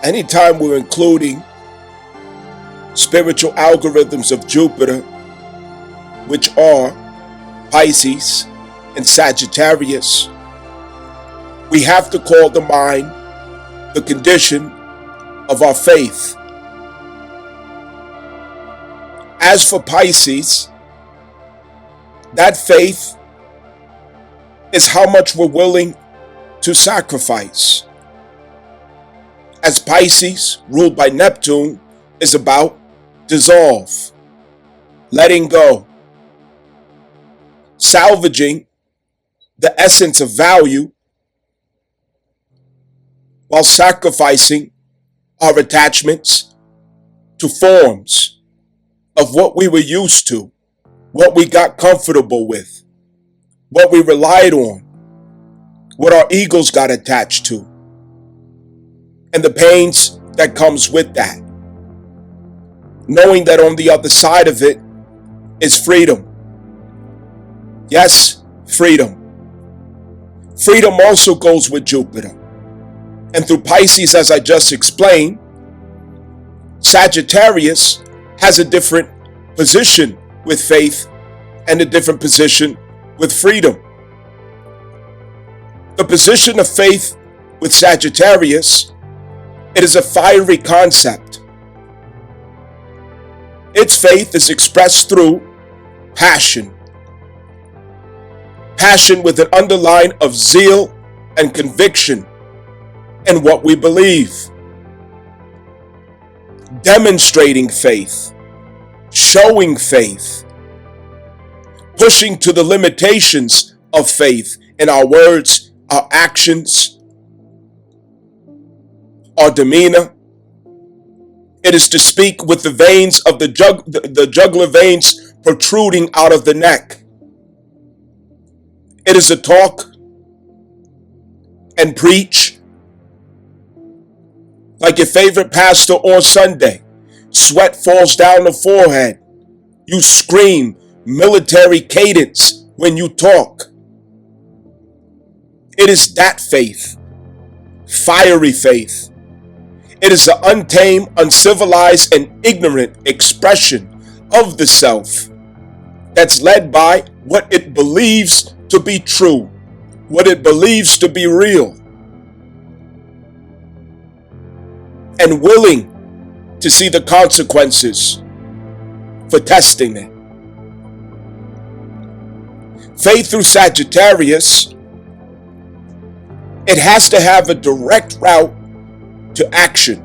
Anytime we're including spiritual algorithms of Jupiter, which are Pisces and Sagittarius, we have to call to mind the condition of our faith. As for Pisces, that faith is how much we're willing to sacrifice. As Pisces, ruled by Neptune, is about dissolve, letting go, salvaging the essence of value while sacrificing our attachments to forms of what we were used to, what we got comfortable with, what we relied on, what our egos got attached to, and the pains that comes with that. Knowing that on the other side of it is freedom. Yes, freedom. Freedom also goes with Jupiter. And through Pisces, as I just explained, Sagittarius has a different position with faith and a different position with freedom. The position of faith with Sagittarius, it is a fiery concept. Its faith is expressed through passion. Passion with an underline of zeal and conviction in what we believe. Demonstrating faith, showing faith, pushing to the limitations of faith in our words, our actions, our demeanor. It is to speak with the veins of the jugular veins protruding out of the neck. It is to talk and preach like your favorite pastor on Sunday. Sweat falls down the forehead. You scream military cadence when you talk. It is that faith, fiery faith. It is the untamed, uncivilized, and ignorant expression of the self that's led by what it believes to be true, what it believes to be real, and willing to see the consequences for testing it. Faith through Sagittarius, it has to have a direct route to action.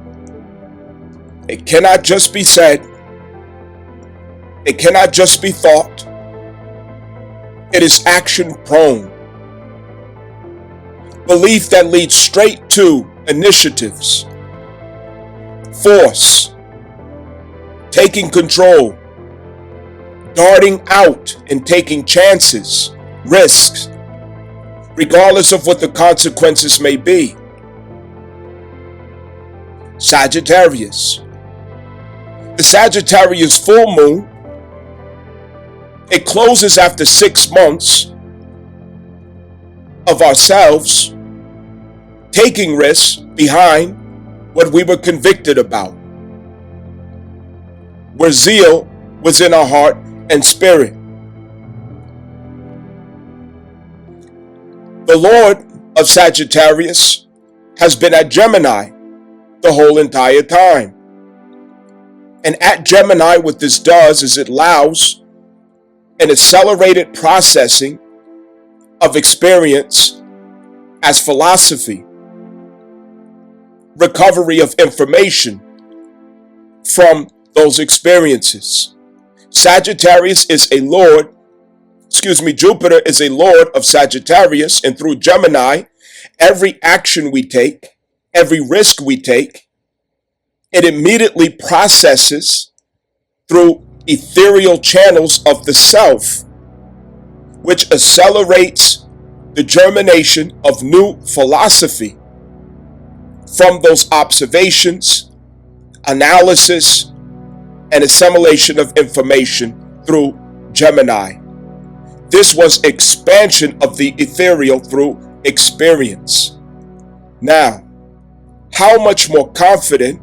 It cannot just be said. It cannot just be thought. It is action prone. Belief that leads straight to initiatives, force, taking control, darting out and taking chances, risks, regardless of what the consequences may be. Sagittarius. The Sagittarius full moon, it closes after 6 months of ourselves taking risks behind what we were convicted about, where zeal was in our heart and spirit. The Lord of Sagittarius has been at Gemini the whole entire time. And at Gemini, what this does is it allows an accelerated processing of experience as philosophy, recovery of information from those experiences. Sagittarius is a lord, Jupiter is a lord of Sagittarius, and through Gemini, every action we take, every risk we take, it immediately processes through ethereal channels of the self, which accelerates the germination of new philosophy from those observations, analysis, and assimilation of information through Gemini. This was expansion of the ethereal through experience. Now, how much more confident,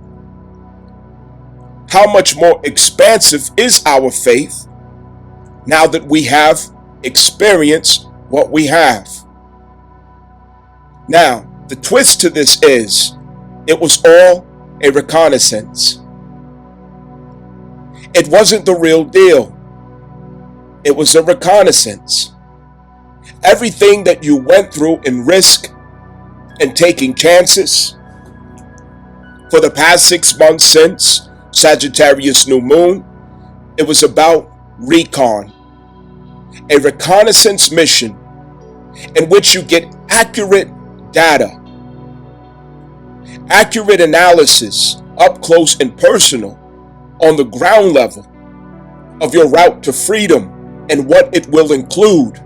how much more expansive is our faith now that we have experienced what we have. Now, the twist to this is, it was all a reconnaissance. It wasn't the real deal. It was a reconnaissance. Everything that you went through in risk and taking chances for the past 6 months since Sagittarius new moon, it was about recon, a reconnaissance mission in which you get accurate data, accurate analysis, up close and personal, on the ground level of your route to freedom and what it will include.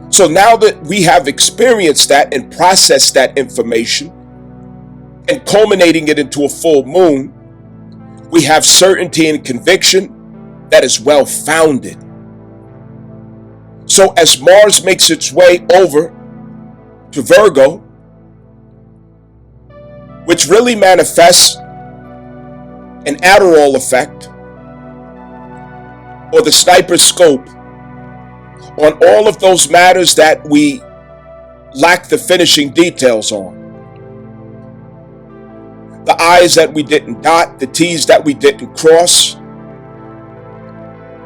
So now that we have experienced that and processed that information and culminating it into a full moon, we have certainty and conviction that is well founded. So as Mars makes its way over to Virgo, which really manifests an Adderall effect or the sniper scope on all of those matters that we lack the finishing details on. The I's that we didn't dot, the T's that we didn't cross,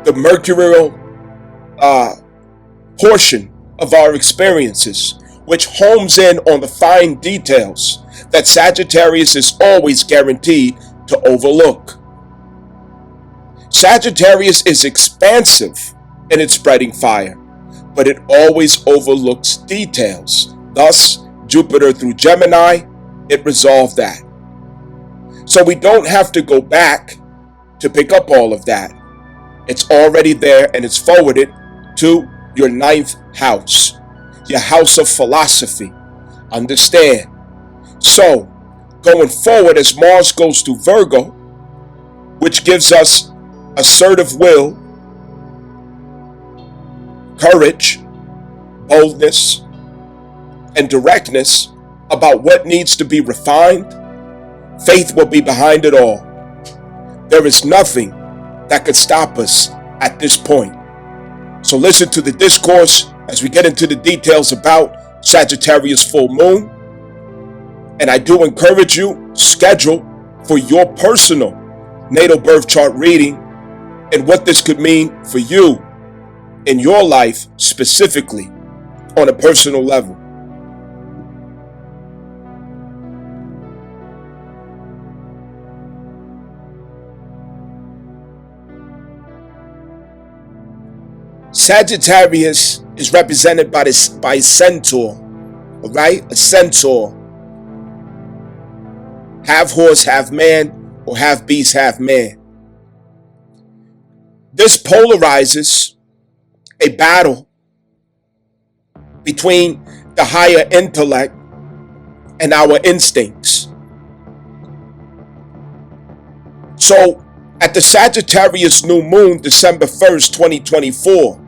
the mercurial portion of our experiences, which homes in on the fine details that Sagittarius is always guaranteed to overlook. Sagittarius is expansive in its spreading fire, but it always overlooks details. Thus, Jupiter through Gemini, it resolved that. So we don't have to go back to pick up all of that. It's already there and it's forwarded to your 9th house, your house of philosophy. Understand? So, going forward as Mars goes to Virgo, which gives us assertive will, courage, boldness, and directness about what needs to be refined, faith will be behind it all. There is nothing that could stop us at this point. So listen to the discourse as we get into the details about Sagittarius full moon. And I do encourage you, schedule for your personal natal birth chart reading and what this could mean for you in your life specifically on a personal level. Sagittarius is represented by a centaur, all right? A centaur. Half horse, half man, or half beast, half man. This polarizes a battle between the higher intellect and our instincts. So, at the Sagittarius new moon, December 1st, 2024,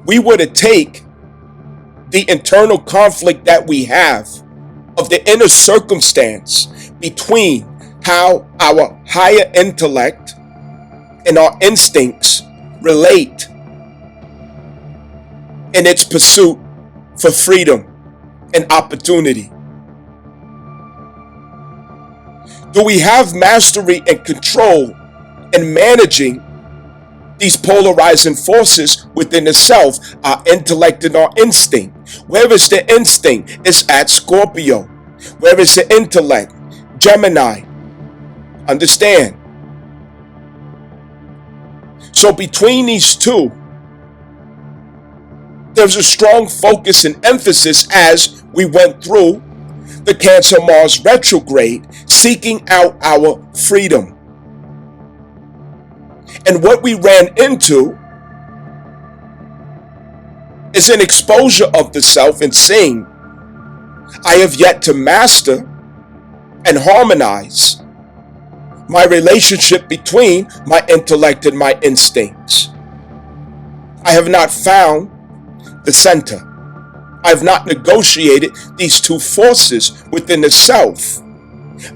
we were to take the internal conflict that we have of the inner circumstance between how our higher intellect and our instincts relate in its pursuit for freedom and opportunity. Do we have mastery and control in managing these polarizing forces within the self, our intellect and our instinct? Where is the instinct? It's at Scorpio. Where is the intellect? Gemini. Understand? So between these two, there's a strong focus and emphasis as we went through the Cancer Mars retrograde, seeking out our freedom. And what we ran into is an exposure of the self and saying, I have yet to master and harmonize my relationship between my intellect and my instincts. I have not found the center. I've not negotiated these two forces within the self.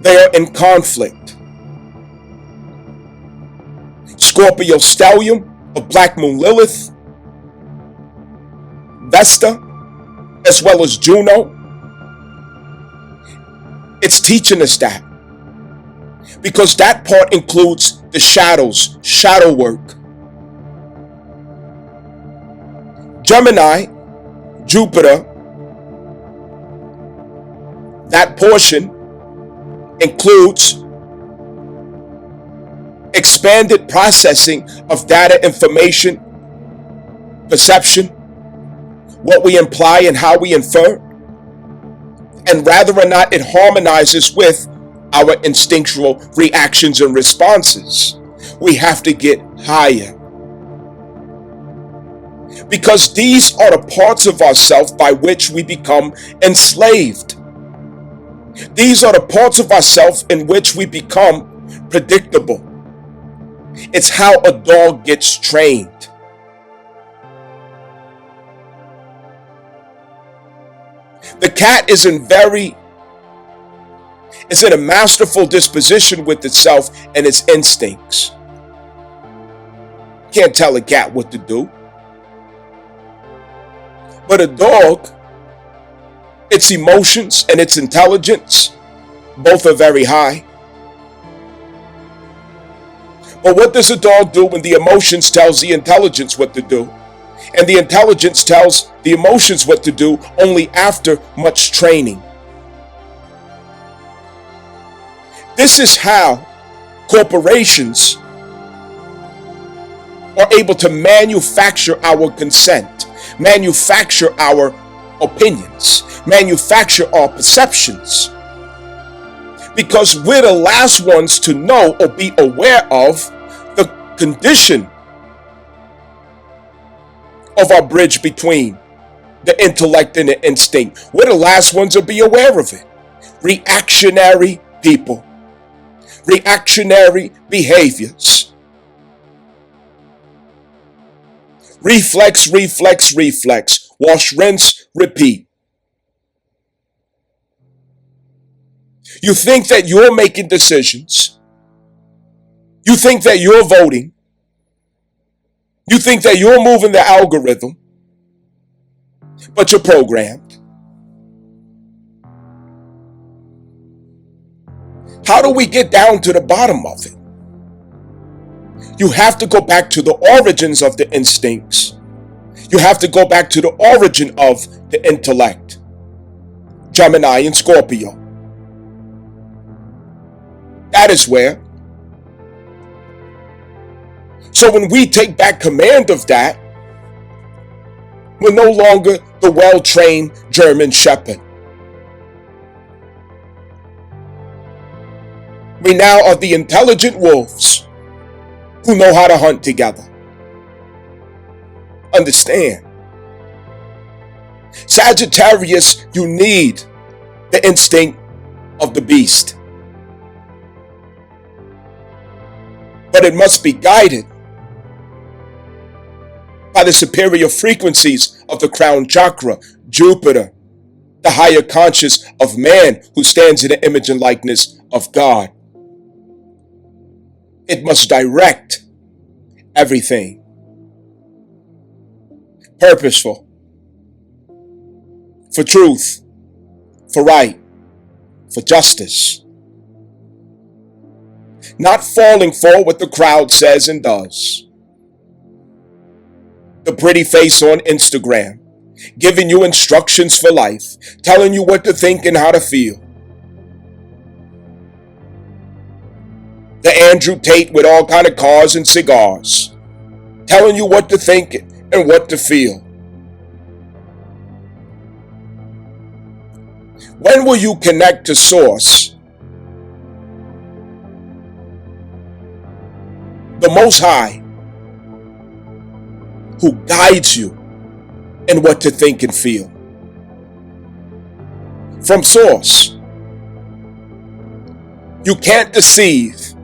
They are in conflict. Scorpio stellium of Black Moon Lilith, Vesta, as well as Juno. It's teaching us that. Because that part includes the shadows, shadow work. Gemini, Jupiter, that portion includes expanded processing of data, information, perception, what we imply and how we infer, and whether or not it harmonizes with our instinctual reactions and responses. We have to get higher. Because these are the parts of ourselves by which we become enslaved. These are the parts of ourselves in which we become predictable. It's how a dog gets trained. The cat is in a masterful disposition with itself and its instincts. Can't tell a cat what to do. But a dog, its emotions and its intelligence, both are very high. But what does a dog do when the emotions tells the intelligence what to do? And the intelligence tells the emotions what to do only after much training. This is how corporations are able to manufacture our consent, manufacture our opinions, manufacture our perceptions. Because we're the last ones to know or be aware of the condition of our bridge between the intellect and the instinct. We're the last ones to be aware of it. Reactionary people. Reactionary behaviors. Reflex, reflex, reflex. Wash, rinse, repeat. You think that you're making decisions. You think that you're voting. You think that you're moving the algorithm, but you're programmed. How do we get down to the bottom of it? You have to go back to the origins of the instincts. You have to go back to the origin of the intellect. Gemini and Scorpio. That is where. So when we take back command of that, we're no longer the well-trained German shepherd. We now are the intelligent wolves who know how to hunt together. Understand. Sagittarius, you need the instinct of the beast. But it must be guided by the superior frequencies of the crown chakra, Jupiter, the higher conscious of man who stands in the image and likeness of God. It must direct everything. Purposeful. For truth. For right. For justice. Not falling for what the crowd says and does. The pretty face on Instagram, giving you instructions for life, telling you what to think and how to feel. The Andrew Tate with all kind of cars and cigars, telling you what to think and what to feel. When will you connect to Source, the Most High, who guides you in what to think and feel? From Source. You can't deceive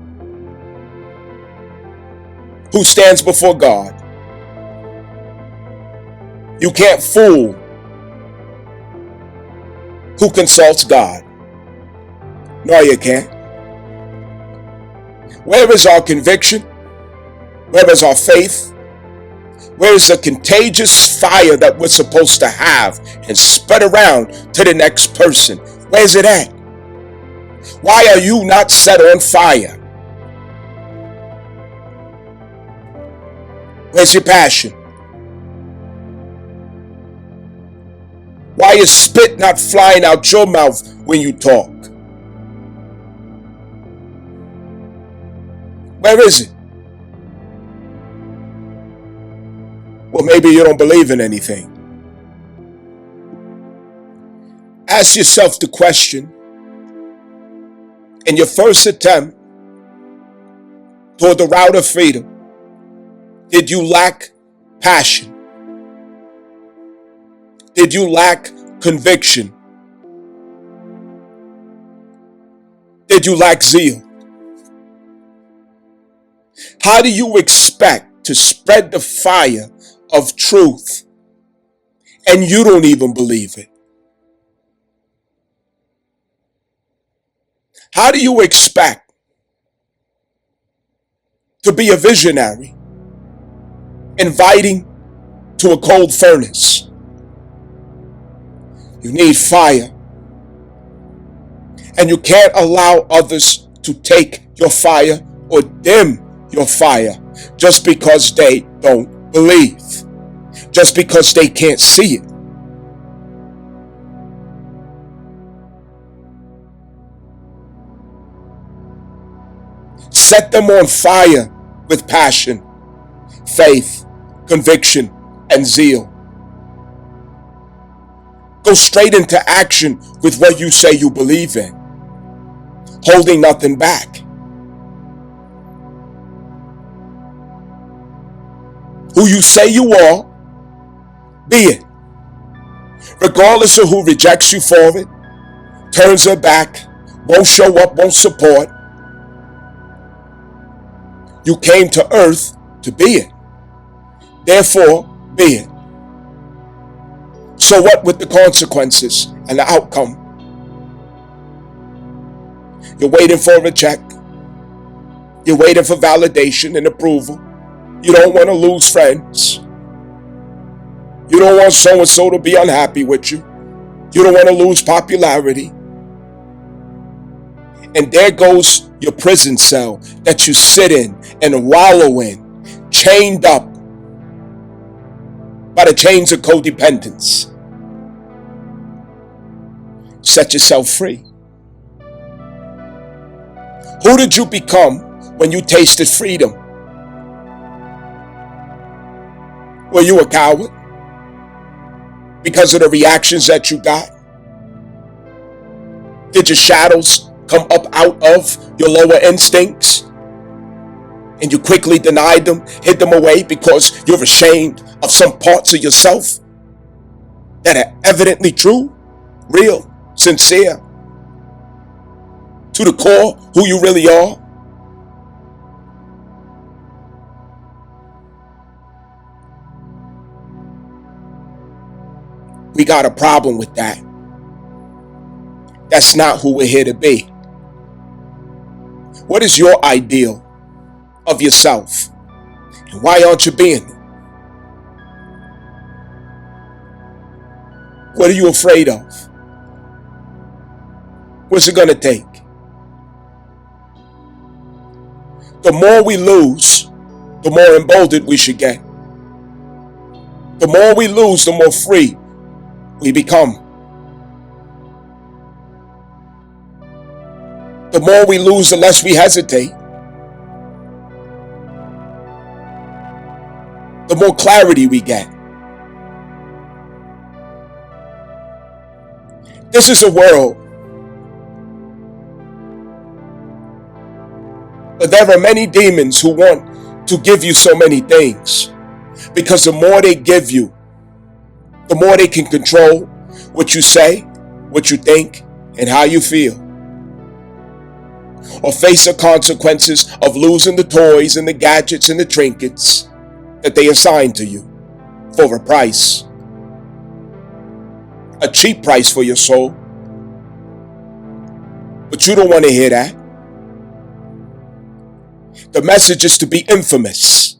who stands before God. You can't fool who consults God. No, you can't. Where is our conviction? Where is our faith? Where is the contagious fire that we're supposed to have and spread around to the next person? Where's it at? Why are you not set on fire? Where's your passion? Why is spit not flying out your mouth when you talk? Where is it? Well, maybe you don't believe in anything. Ask yourself the question, in your first attempt toward the route of freedom, did you lack passion? Did you lack conviction? Did you lack zeal? How do you expect to spread the fire of truth and you don't even believe it? How do you expect to be a visionary, inviting to a cold furnace? You need fire, and you can't allow others to take your fire or dim your fire just because they don't believe, just because they can't see it. Set them on fire with passion, faith, conviction, and zeal. Go straight into action with what you say you believe in, holding nothing back. Who you say you are, be it. Regardless of who rejects you for it, turns their back, won't show up, won't support. You came to earth to be it. Therefore, be it. So what with the consequences and the outcome? You're waiting for a check. You're waiting for validation and approval. You don't want to lose friends. You don't want so-and-so to be unhappy with you. You don't want to lose popularity. And there goes your prison cell that you sit in and wallow in, chained up by the chains of codependence. Set yourself free. Who did you become when you tasted freedom? Were you a coward because of the reactions that you got? Did your shadows come up out of your lower instincts and you quickly denied them, hid them away because you're ashamed of some parts of yourself that are evidently true, real, sincere, to the core, who you really are? We got a problem with that. That's not who we're here to be. What is your ideal of yourself? And why aren't you being it? What are you afraid of? What's it going to take? The more we lose, the more emboldened we should get. The more we lose, the more free we become. The more we lose, the less we hesitate. The more clarity we get. This is a world but there are many demons who want to give you so many things, because the more they give you, the more they can control what you say, what you think, and how you feel. Or face the consequences of losing the toys and the gadgets and the trinkets that they assign to you for a price. A cheap price for your soul, But you don't want to hear that. The message is to be infamous.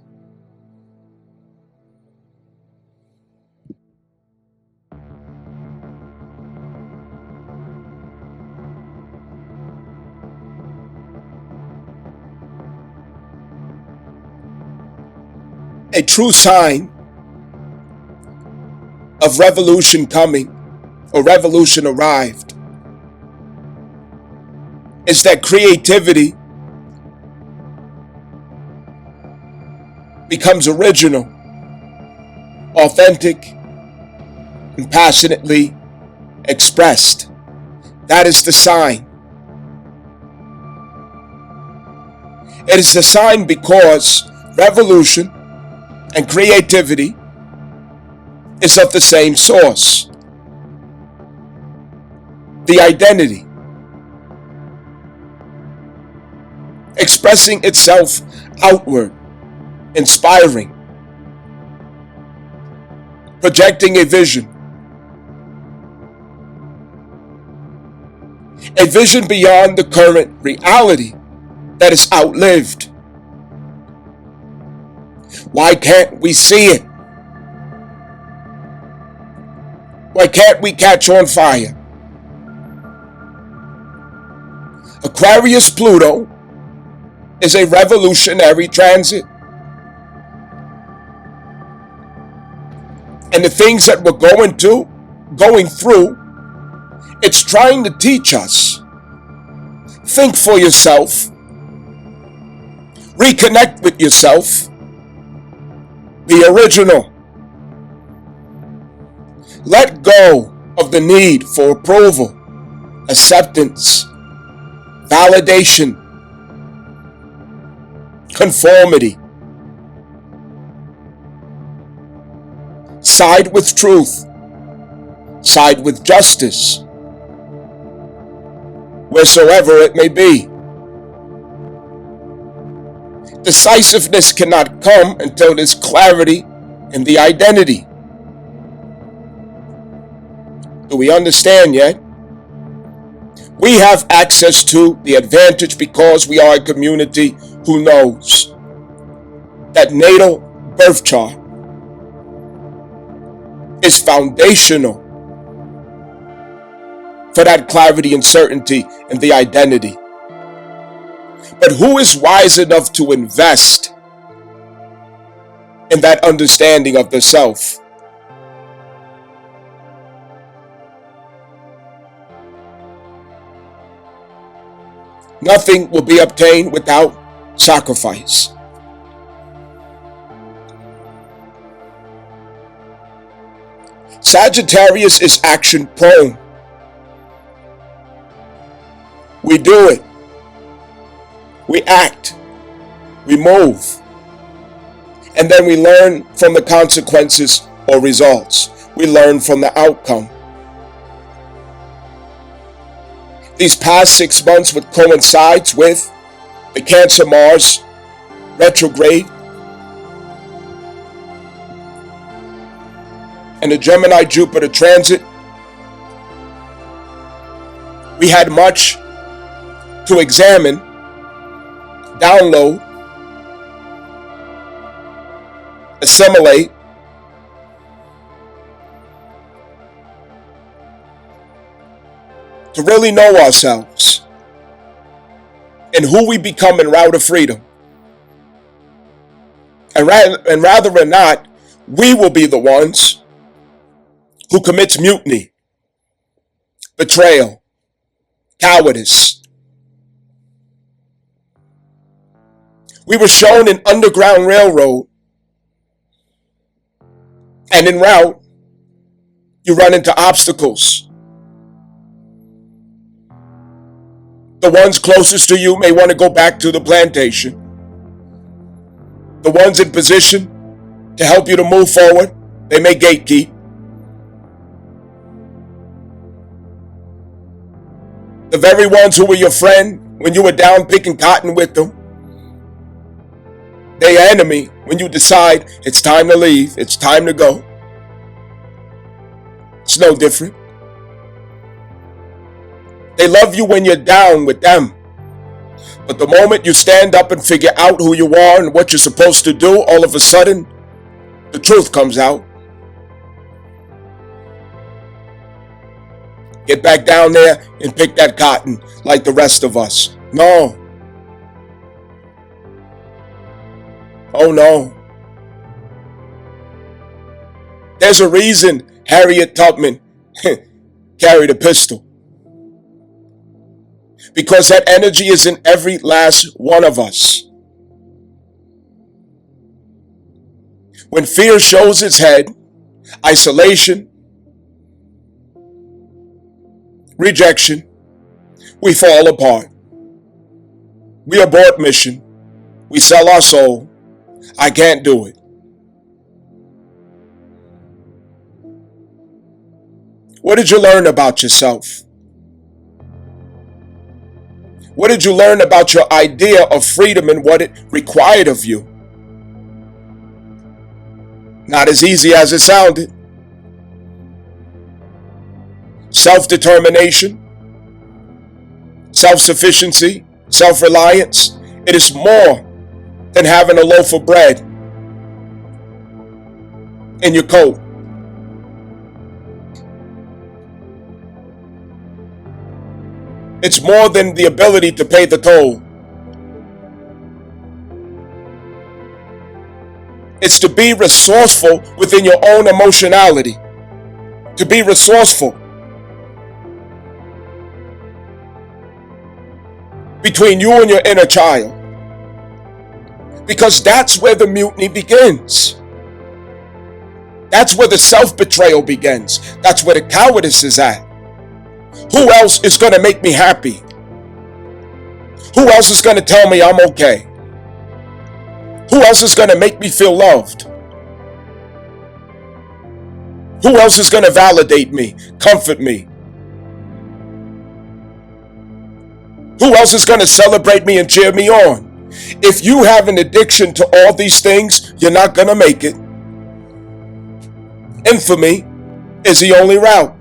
A true sign of revolution coming, or revolution arrived, is that creativity becomes original, authentic, and passionately expressed. That is the sign. It is the sign because revolution and creativity is of the same source. The identity. Expressing itself outward, inspiring, projecting a vision beyond the current reality that is outlived. Why can't we see it? Why can't we catch on fire? Aquarius Pluto is a revolutionary transit. And the things that we're going through, it's trying to teach us. Think for yourself. Reconnect with yourself. Be original. Let go of the need for approval, acceptance, validation, conformity. Side with truth. Side with justice. Wheresoever it may be. Decisiveness cannot come until there's clarity in the identity. Do we understand yet? We have access to the advantage because we are a community who knows that natal birth chart is foundational for that clarity and certainty in the identity. But who is wise enough to invest in that understanding of the self? Nothing will be obtained without sacrifice. Sagittarius is action prone. We do it. We act. We move. And then we learn from the consequences or results. We learn from the outcome. These past 6 months would coincide with the Cancer Mars retrograde and the Gemini Jupiter transit. We had much to examine, download, assimilate, to really know ourselves and who we become en route of freedom. And rather than not, we will be the ones who commits mutiny, betrayal, cowardice. We were shown an underground railroad, and en route, you run into obstacles. The ones closest to you may want to go back to the plantation. The ones in position to help you to move forward, they may gatekeep. The very ones who were your friend when you were down picking cotton with them, they're your enemy when you decide it's time to leave, it's time to go. It's no different. They love you when you're down with them. But the moment you stand up and figure out who you are and what you're supposed to do, all of a sudden, the truth comes out. Get back down there and pick that cotton like the rest of us. No. Oh no. There's a reason Harriet Tubman carried a pistol. Because that energy is in every last one of us. When fear shows its head, isolation, rejection, we fall apart. We abort mission. We sell our soul. I can't do it. What did you learn about yourself? What did you learn about your idea of freedom and what it required of you? Not as easy as it sounded. Self-determination, self-sufficiency, self-reliance. It is more than having a loaf of bread in your coat. It's more than the ability to pay the toll. It's to be resourceful within your own emotionality. To be resourceful between you and your inner child. Because that's where the mutiny begins. That's where the self-betrayal begins. That's where the cowardice is at. Who else is going to make me happy? Who else is going to tell me I'm okay? Who else is going to make me feel loved? Who else is going to validate me, comfort me? Who else is going to celebrate me and cheer me on? If you have an addiction to all these things, you're not going to make it. Infamy is the only route.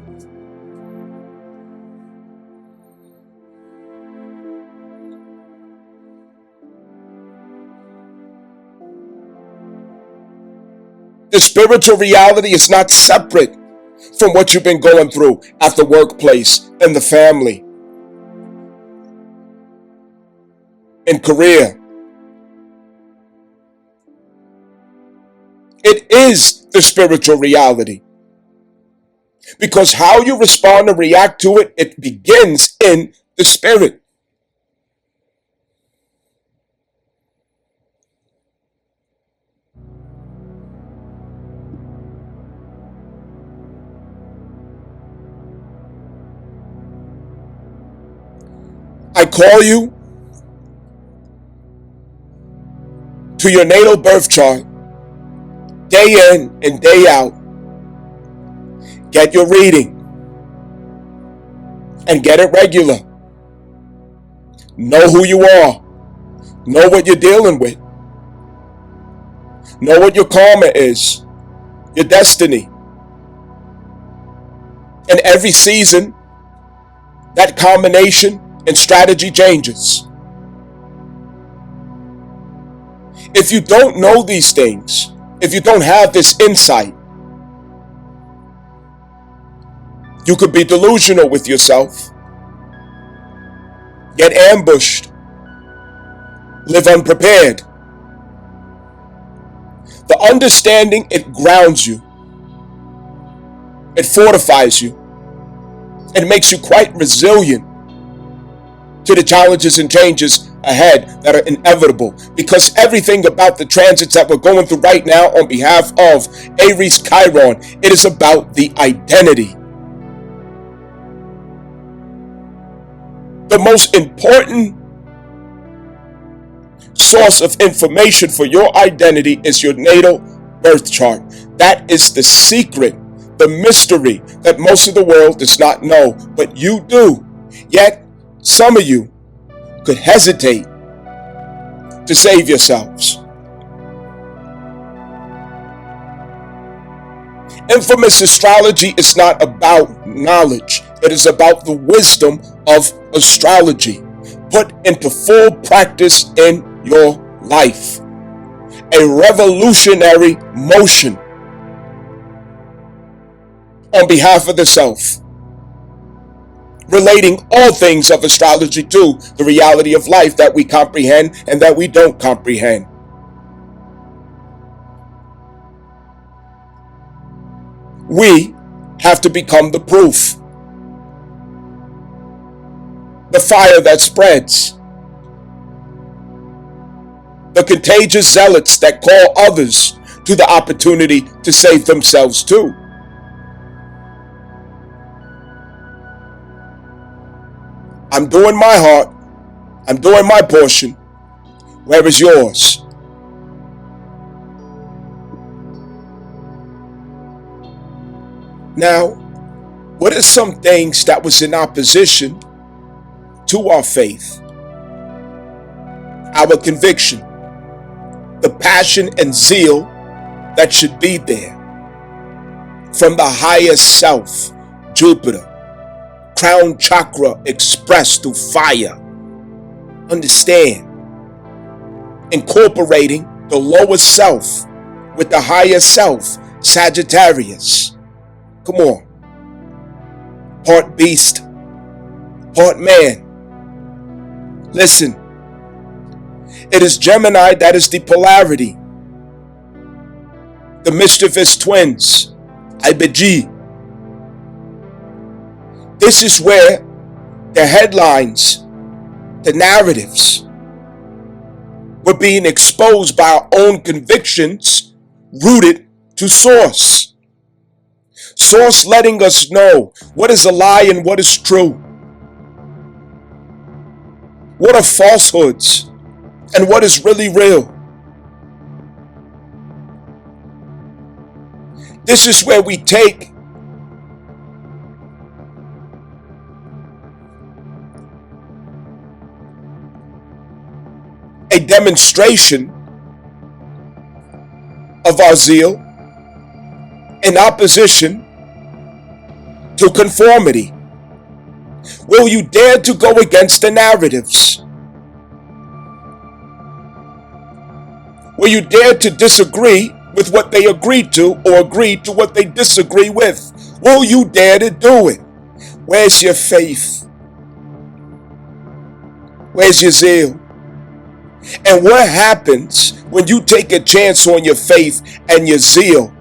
The spiritual reality is not separate from what you've been going through at the workplace, in the family, in career. It is the spiritual reality. Because how you respond and react to it, it begins in the spirit. I call you to your natal birth chart, day in and day out. Get your reading and get it regular. Know who you are. Know what you're dealing with. Know what your karma is, your destiny. In every season, that combination and strategy changes. If you don't know these things, if you don't have this insight, you could be delusional with yourself, get ambushed, live unprepared. The understanding, it grounds you, it fortifies you, it makes you quite resilient to the challenges and changes ahead that are inevitable, because everything about the transits that we're going through right now on behalf of Aries Chiron, it is about the identity. The most important source of information for your identity is your natal birth chart. That is the secret, the mystery that most of the world does not know, but you do. Yet, some of you could hesitate to save yourselves. Infamous astrology is not about knowledge. It is about the wisdom of astrology put into full practice in your life. A revolutionary motion on behalf of the self, relating all things of astrology to the reality of life that we comprehend and that we don't comprehend. We have to become the proof, the fire that spreads, the contagious zealots that call others to the opportunity to save themselves too. I'm doing my part. I'm doing my portion. Where is yours? Now, what are some things that was in opposition to our faith? Our conviction, the passion and zeal that should be there from the higher self, Jupiter, crown chakra expressed through fire. Understand, incorporating the lower self with the higher self, Sagittarius. Come on. Part beast, part man. Listen, it is Gemini that is the polarity. The mischievous twins, IBG. This is where the headlines, the narratives, were being exposed by our own convictions rooted to source. Source letting us know what is a lie and what is true. What are falsehoods and what is really real. This is where we take a demonstration of our zeal in opposition to conformity. Will you dare to go against the narratives? Will you dare to disagree with what they agreed to or agree to what they disagree with? Will you dare to do it? Where's your faith? Where's your zeal? And what happens when you take a chance on your faith and your zeal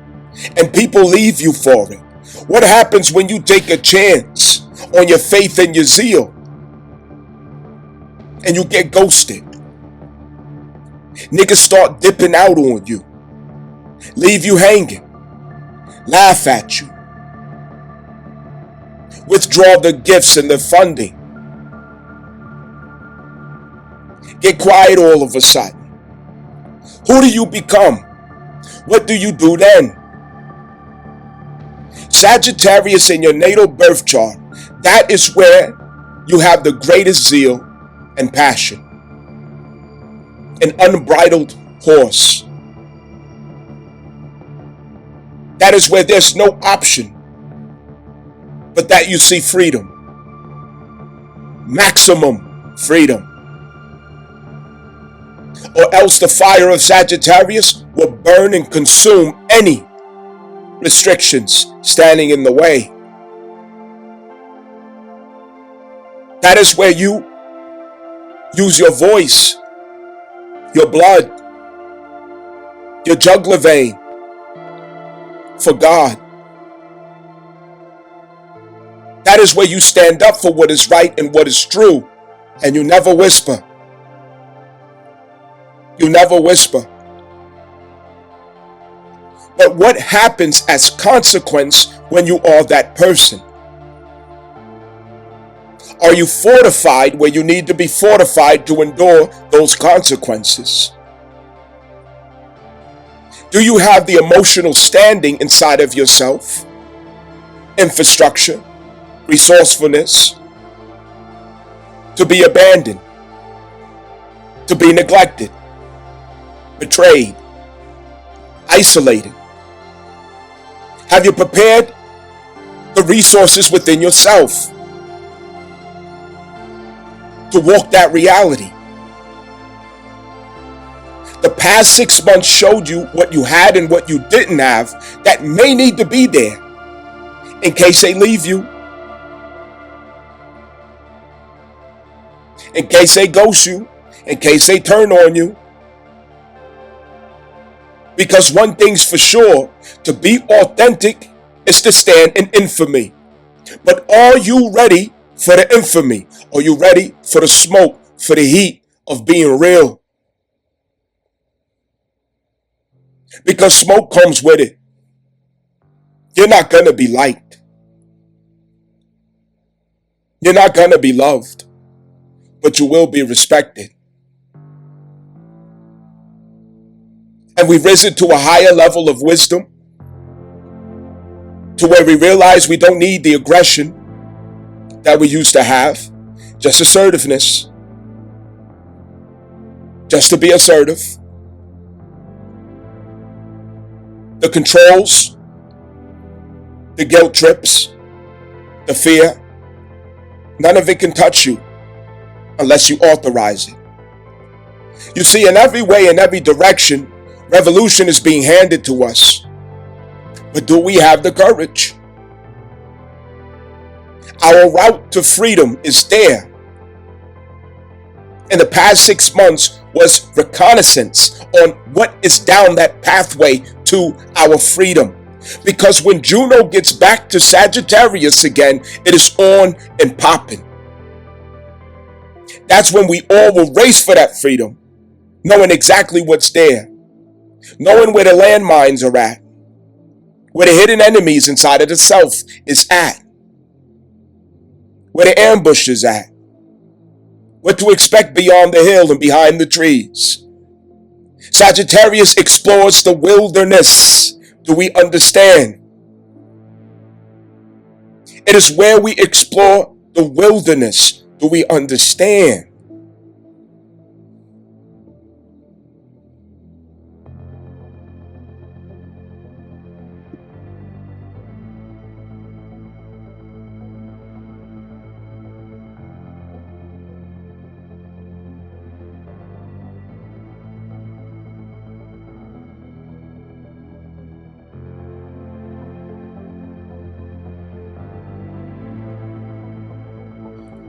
and people leave you for it? What happens when you take a chance on your faith and your zeal and you get ghosted? Niggas start dipping out on you, leave you hanging, laugh at you, withdraw the gifts and the funding, get quiet all of a sudden. Who do you become? What do you do then? Sagittarius in your natal birth chart, that is where you have the greatest zeal and passion. An unbridled horse. That is where there's no option but that you see freedom. Maximum freedom. Or else the fire of Sagittarius will burn and consume any restrictions standing in the way. That is where you use your voice, your blood, your jugular vein for God. That is where you stand up for what is right and what is true, and you never whisper. You never whisper. But what happens as consequence when you are that person? Are you fortified where you need to be fortified to endure those consequences? Do you have the emotional standing inside of yourself, infrastructure, resourcefulness, to be abandoned, to be neglected, betrayed, isolated? Have you prepared the resources within yourself? to walk that reality. The past 6 months showed you what you had and what you didn't have that may need to be there in case they leave you, in case they ghost you, in case they turn on you. Because one thing's for sure, to be authentic is to stand in infamy. But are you ready for the infamy? Are you ready for the smoke, for the heat of being real? Because smoke comes with it. You're not going to be liked. You're not going to be loved, but you will be respected. And we've risen to a higher level of wisdom, to where we realize we don't need the aggression that we used to have, just assertiveness, just to be assertive. The controls, the guilt trips, the fear, none of it can touch you unless you authorize it. You see, in every way, in every direction, revolution is being handed to us. But do we have the courage? Our route to freedom is there. In the past 6 months was reconnaissance on what is down that pathway to our freedom. Because when Juno gets back to Sagittarius again, it is on and popping. That's when we all will race for that freedom, knowing exactly what's there, knowing where the landmines are at, where the hidden enemies inside of the self is at, where the ambush is at, what to expect beyond the hill and behind the trees. Sagittarius explores the wilderness. Do we understand? It is where we explore the wilderness. Do we understand?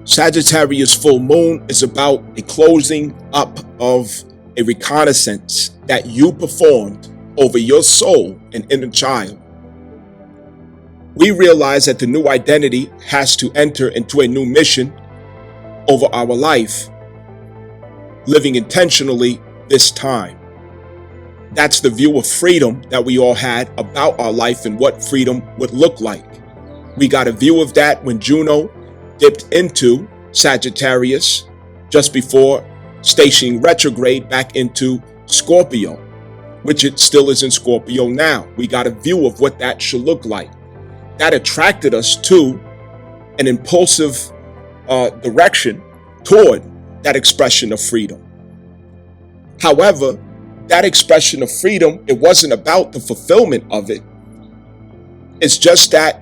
Sagittarius full moon is about a closing up of a reconnaissance that you performed over your soul and inner child. We realize that the new identity has to enter into a new mission over our life, living intentionally this time. That's the view of freedom that we all had about our life and what freedom would look like. We got a view of that when Juno dipped into Sagittarius just before stationing retrograde back into Scorpio, which it still is in Scorpio now. We got a view of what that should look like. That attracted us to an impulsive direction toward that expression of freedom. However, that expression of freedom, it wasn't about the fulfillment of it. It's just that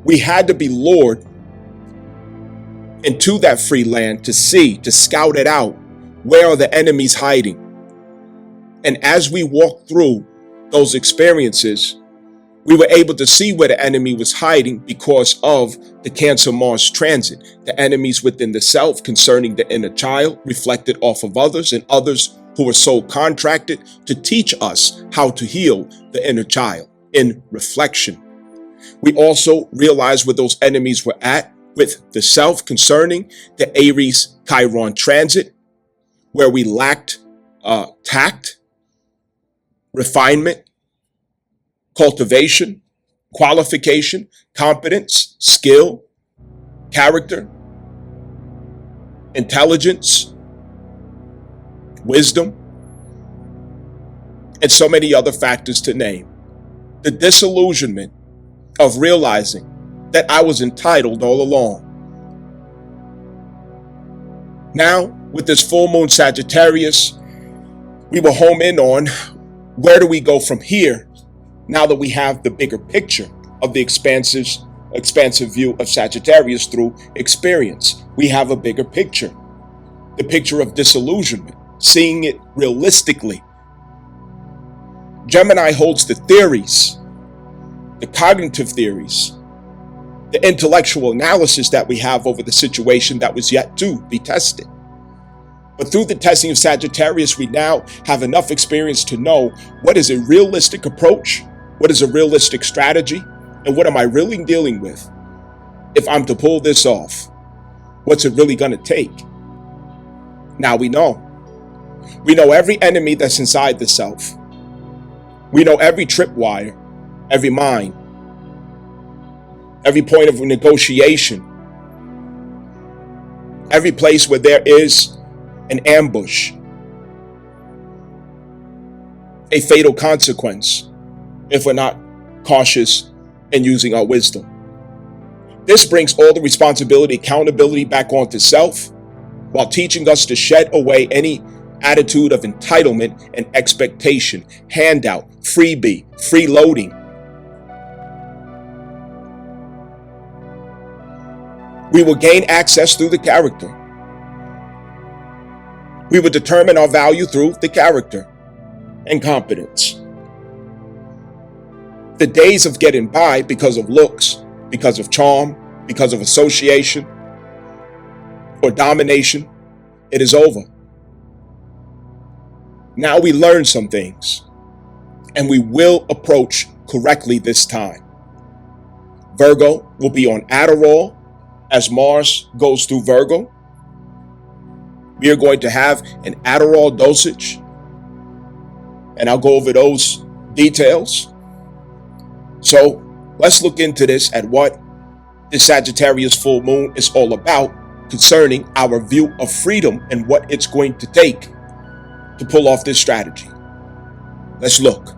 we had to be lured into that free land to see, to scout it out. Where are the enemies hiding? And as we walked through those experiences, we were able to see where the enemy was hiding because of the Cancer-Mars transit. The enemies within the self concerning the inner child reflected off of others, and others who were soul contracted to teach us how to heal the inner child in reflection. We also realized where those enemies were at with the self concerning the Aries Chiron transit, where we lacked tact, refinement, cultivation, qualification, competence, skill, character, intelligence, wisdom, and so many other factors to name. The disillusionment of realizing that I was entitled all along. Now, with this full moon Sagittarius, we will home in on where do we go from here now that we have the bigger picture of the expansive view of Sagittarius through experience. We have a bigger picture. the picture of disillusionment, seeing it realistically. Gemini holds the theories, the cognitive theories, the intellectual analysis that we have over the situation that was yet to be tested. But through the testing of Sagittarius, we now have enough experience to know what is a realistic approach, what is a realistic strategy, and what am I really dealing with if I'm to pull this off? What's it really going to take? Now we know. We know every enemy that's inside the self. We know every tripwire, every mine, every point of negotiation, every place where there is an ambush, a fatal consequence if we're not cautious in using our wisdom. This brings all the responsibility, accountability back onto self, while teaching us to shed away any attitude of entitlement and expectation, handout, freebie, freeloading. We will gain access through the character. We will determine our value through the character and competence. The days of getting by because of looks, because of charm, because of association, or domination, it is over. Now we learn some things, and we will approach correctly this time. Virgo will be on Adderall as Mars goes through Virgo. We are going to have an Adderall dosage, and I'll go over those details. So let's look into this at what this Sagittarius full moon is all about concerning our view of freedom and what it's going to take to pull off this strategy. Let's look.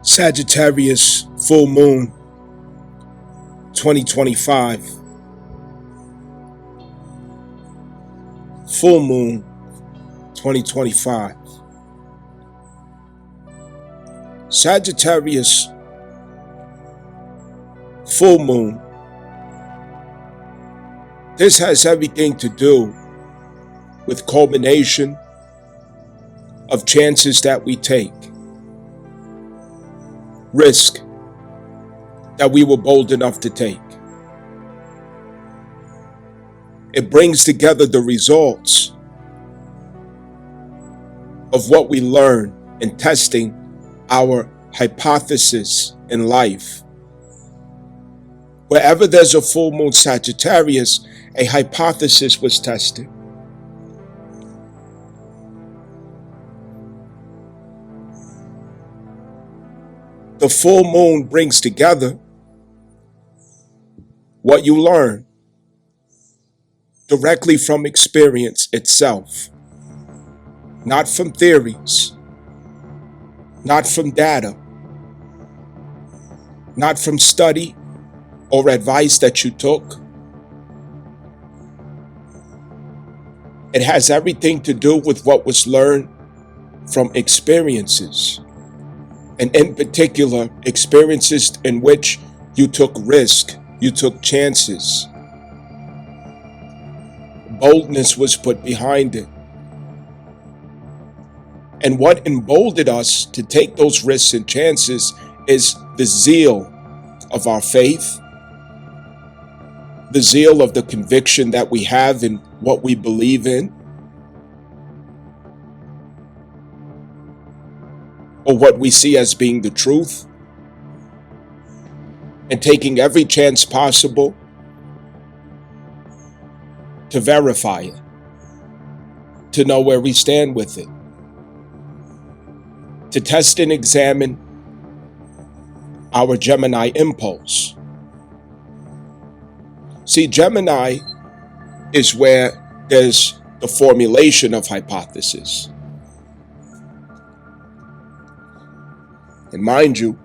Sagittarius full moon 2025. Full moon 2025. Sagittarius full moon. This has everything to do with culmination of chances that we take, risk that we were bold enough to take. It brings together the results of what we learn in testing our hypothesis in life. Wherever there's a full moon Sagittarius, a hypothesis was tested. The full moon brings together what you learn directly from experience itself, not from theories, not from data, not from study or advice that you took. It has everything to do with what was learned from experiences, and in particular, experiences in which you took risk, you took chances. Boldness was put behind it. And what emboldened us to take those risks and chances is the zeal of our faith, the zeal of the conviction that we have in what we believe in, or what we see as being the truth, and taking every chance possible to verify it, to know where we stand with it, to test and examine our Gemini impulse. See, Gemini is where there's the formulation of hypothesis. And mind you,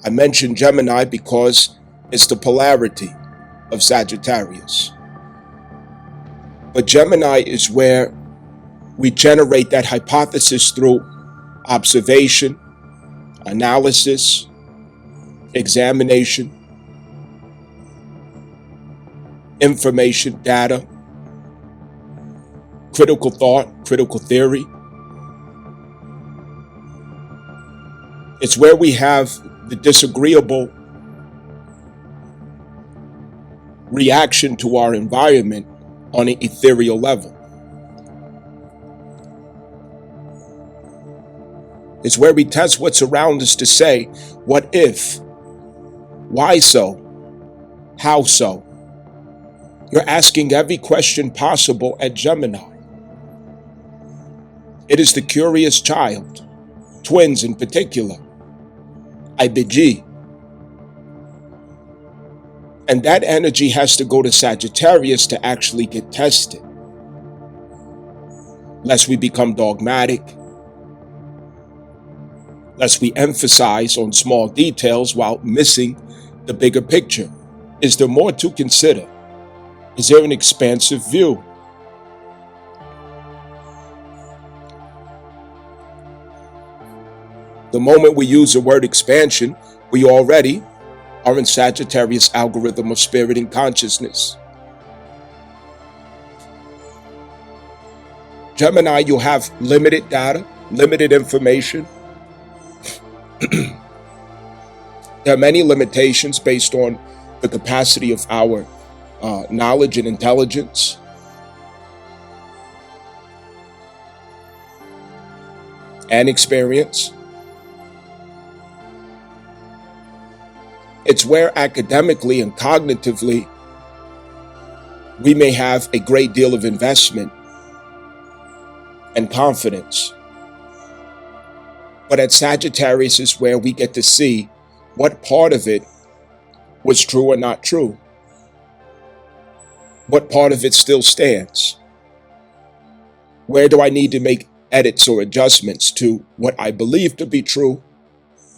I mentioned Gemini because it's the polarity of Sagittarius. But Gemini is where we generate that hypothesis through observation, analysis, examination, information, data, critical thought, critical theory. It's where we have the disagreeable reaction to our environment on an ethereal level. It's where we test what's around us to say, what if? Why so? How so? You're asking every question possible at Gemini. It is the curious child, twins in particular, IBG. And that energy has to go to Sagittarius to actually get tested. Lest we become dogmatic, lest we emphasize on small details while missing the bigger picture. Is there more to consider? Is there an expansive view? The moment we use the word expansion, we already are in Sagittarius algorithm of spirit and consciousness. Gemini, you'll have limited data, limited information. There are many limitations based on the capacity of our knowledge and intelligence. And experience. It's where academically and cognitively we may have a great deal of investment and confidence. But at Sagittarius is where we get to see what part of it was true or not true. What part of it still stands? Where do I need to make edits or adjustments to what I believe to be true,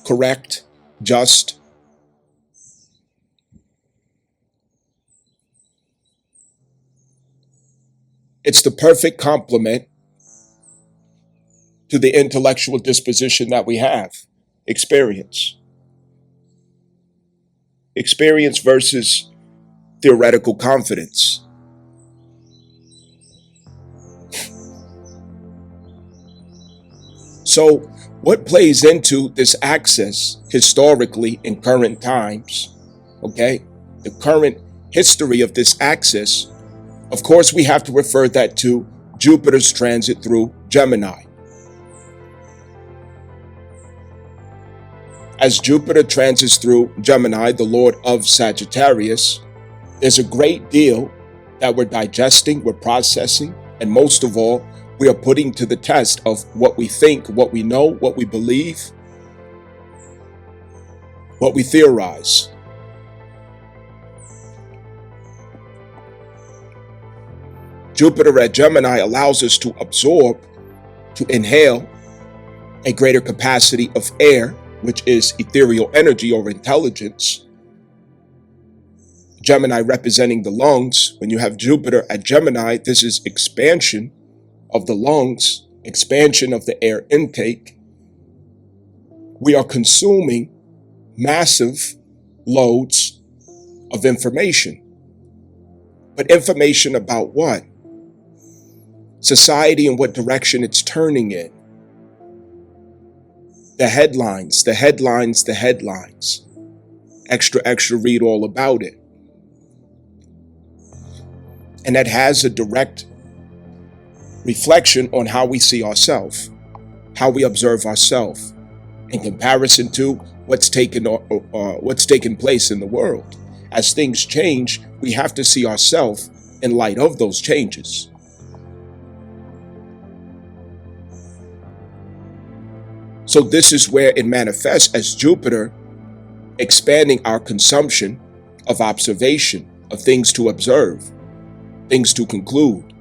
correct, just? It's the perfect complement to the intellectual disposition that we have, experience. Experience versus theoretical confidence. So, what plays into this axis historically in current times, okay? The current history of this axis, of course, we have to refer that to Jupiter's transit through Gemini. As Jupiter transits through Gemini, the Lord of Sagittarius, there's a great deal that we're digesting, we're processing, and most of all, we are putting to the test of what we think, what we know, what we believe, what we theorize. Jupiter at Gemini allows us to absorb, to inhale a greater capacity of air, which is ethereal energy or intelligence. Gemini representing the lungs. When you have Jupiter at Gemini, this is expansion of the lungs, expansion of the air intake. We are consuming massive loads of information. But information about what? Society and what direction it's turning in. The headlines, the headlines, the headlines. Extra, extra, read all about it. And that has a direct reflection on how we see ourselves, how we observe ourselves in comparison to what's taken place in the world. As things change, we have to see ourselves in light of those changes. So this is where it manifests as Jupiter expanding our consumption of observation, of things to observe, things to conclude.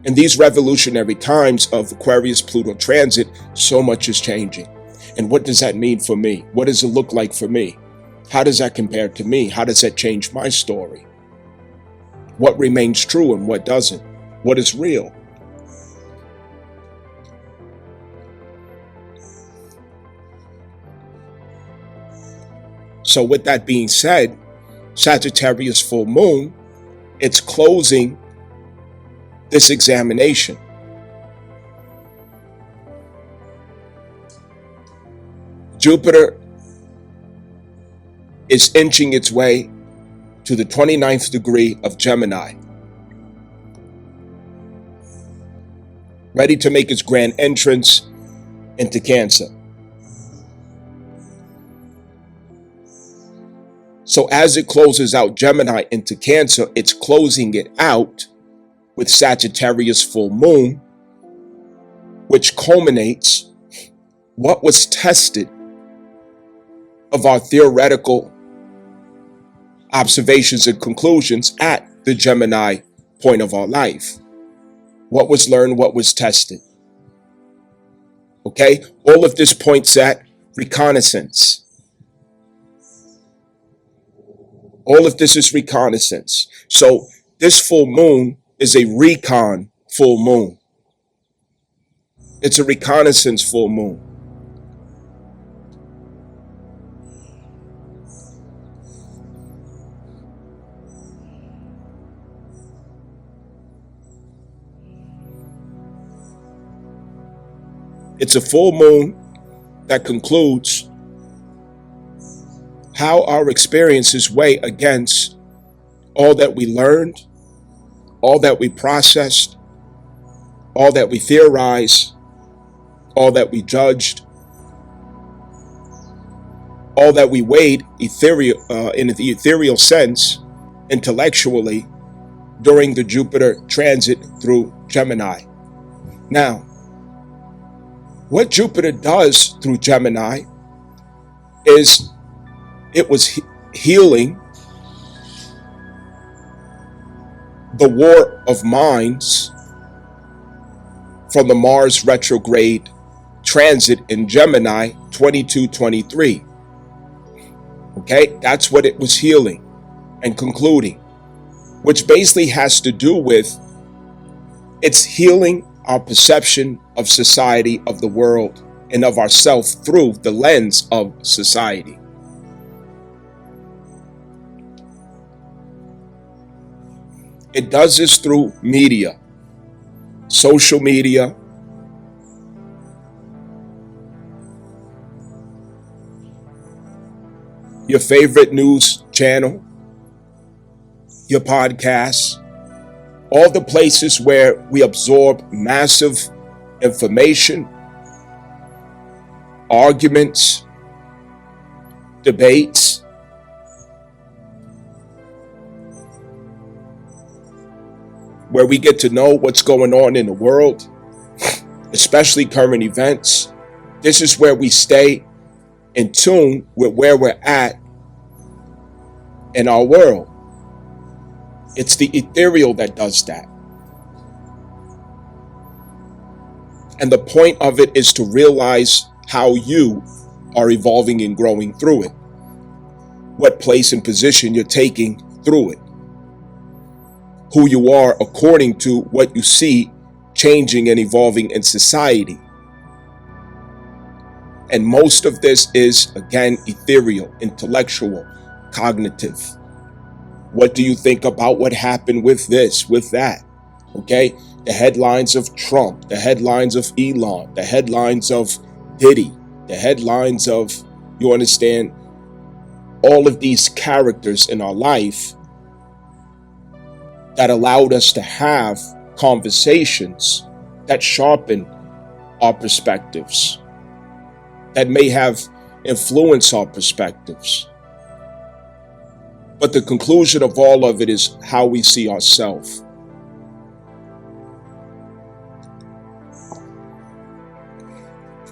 In these revolutionary times of Aquarius-Pluto transit, so much is changing. And what does that mean for me? What does it look like for me? How does that compare to me? How does that change my story? What remains true and what doesn't? What is real? So with that being said, Sagittarius full moon, it's closing this examination. Jupiter is inching its way to the 29th degree of Gemini, ready to make its grand entrance into Cancer. So as it closes out Gemini into Cancer, it's closing it out with Sagittarius full moon, which culminates what was tested of our theoretical observations and conclusions at the Gemini point of our life. What was learned, what was tested. Okay? All of this points at reconnaissance. All of this is reconnaissance. So this full moon is a recon full moon. It's a reconnaissance full moon. It's a full moon that concludes how our experiences weigh against all that we learned, all that we processed, all that we theorized, all that we judged, all that we weighed in the ethereal sense, intellectually, during the Jupiter transit through Gemini. Now, what Jupiter does through Gemini is it was healing the war of minds from the Mars retrograde transit in Gemini 22-23. Okay, that's what it was healing and concluding, which basically has to do with it's healing our perception of society, of the world, and of ourself through the lens of society. It does this through media, social media, your favorite news channel, your podcasts, all the places where we absorb massive information, arguments, debates, where we get to know what's going on in the world, especially current events. This is where we stay in tune with where we're at in our world. It's the ethereal that does that. And the point of it is to realize how you are evolving and growing through it. What place and position you're taking through it. Who you are according to what you see changing and evolving in society. And most of this is, again, ethereal, intellectual, cognitive. What do you think about what happened with this, with that? Okay? The headlines of Trump, the headlines of Elon, the headlines of Diddy, the headlines of, you understand, all of these characters in our life that allowed us to have conversations that sharpen our perspectives, that may have influenced our perspectives. But the conclusion of all of it is how we see ourselves.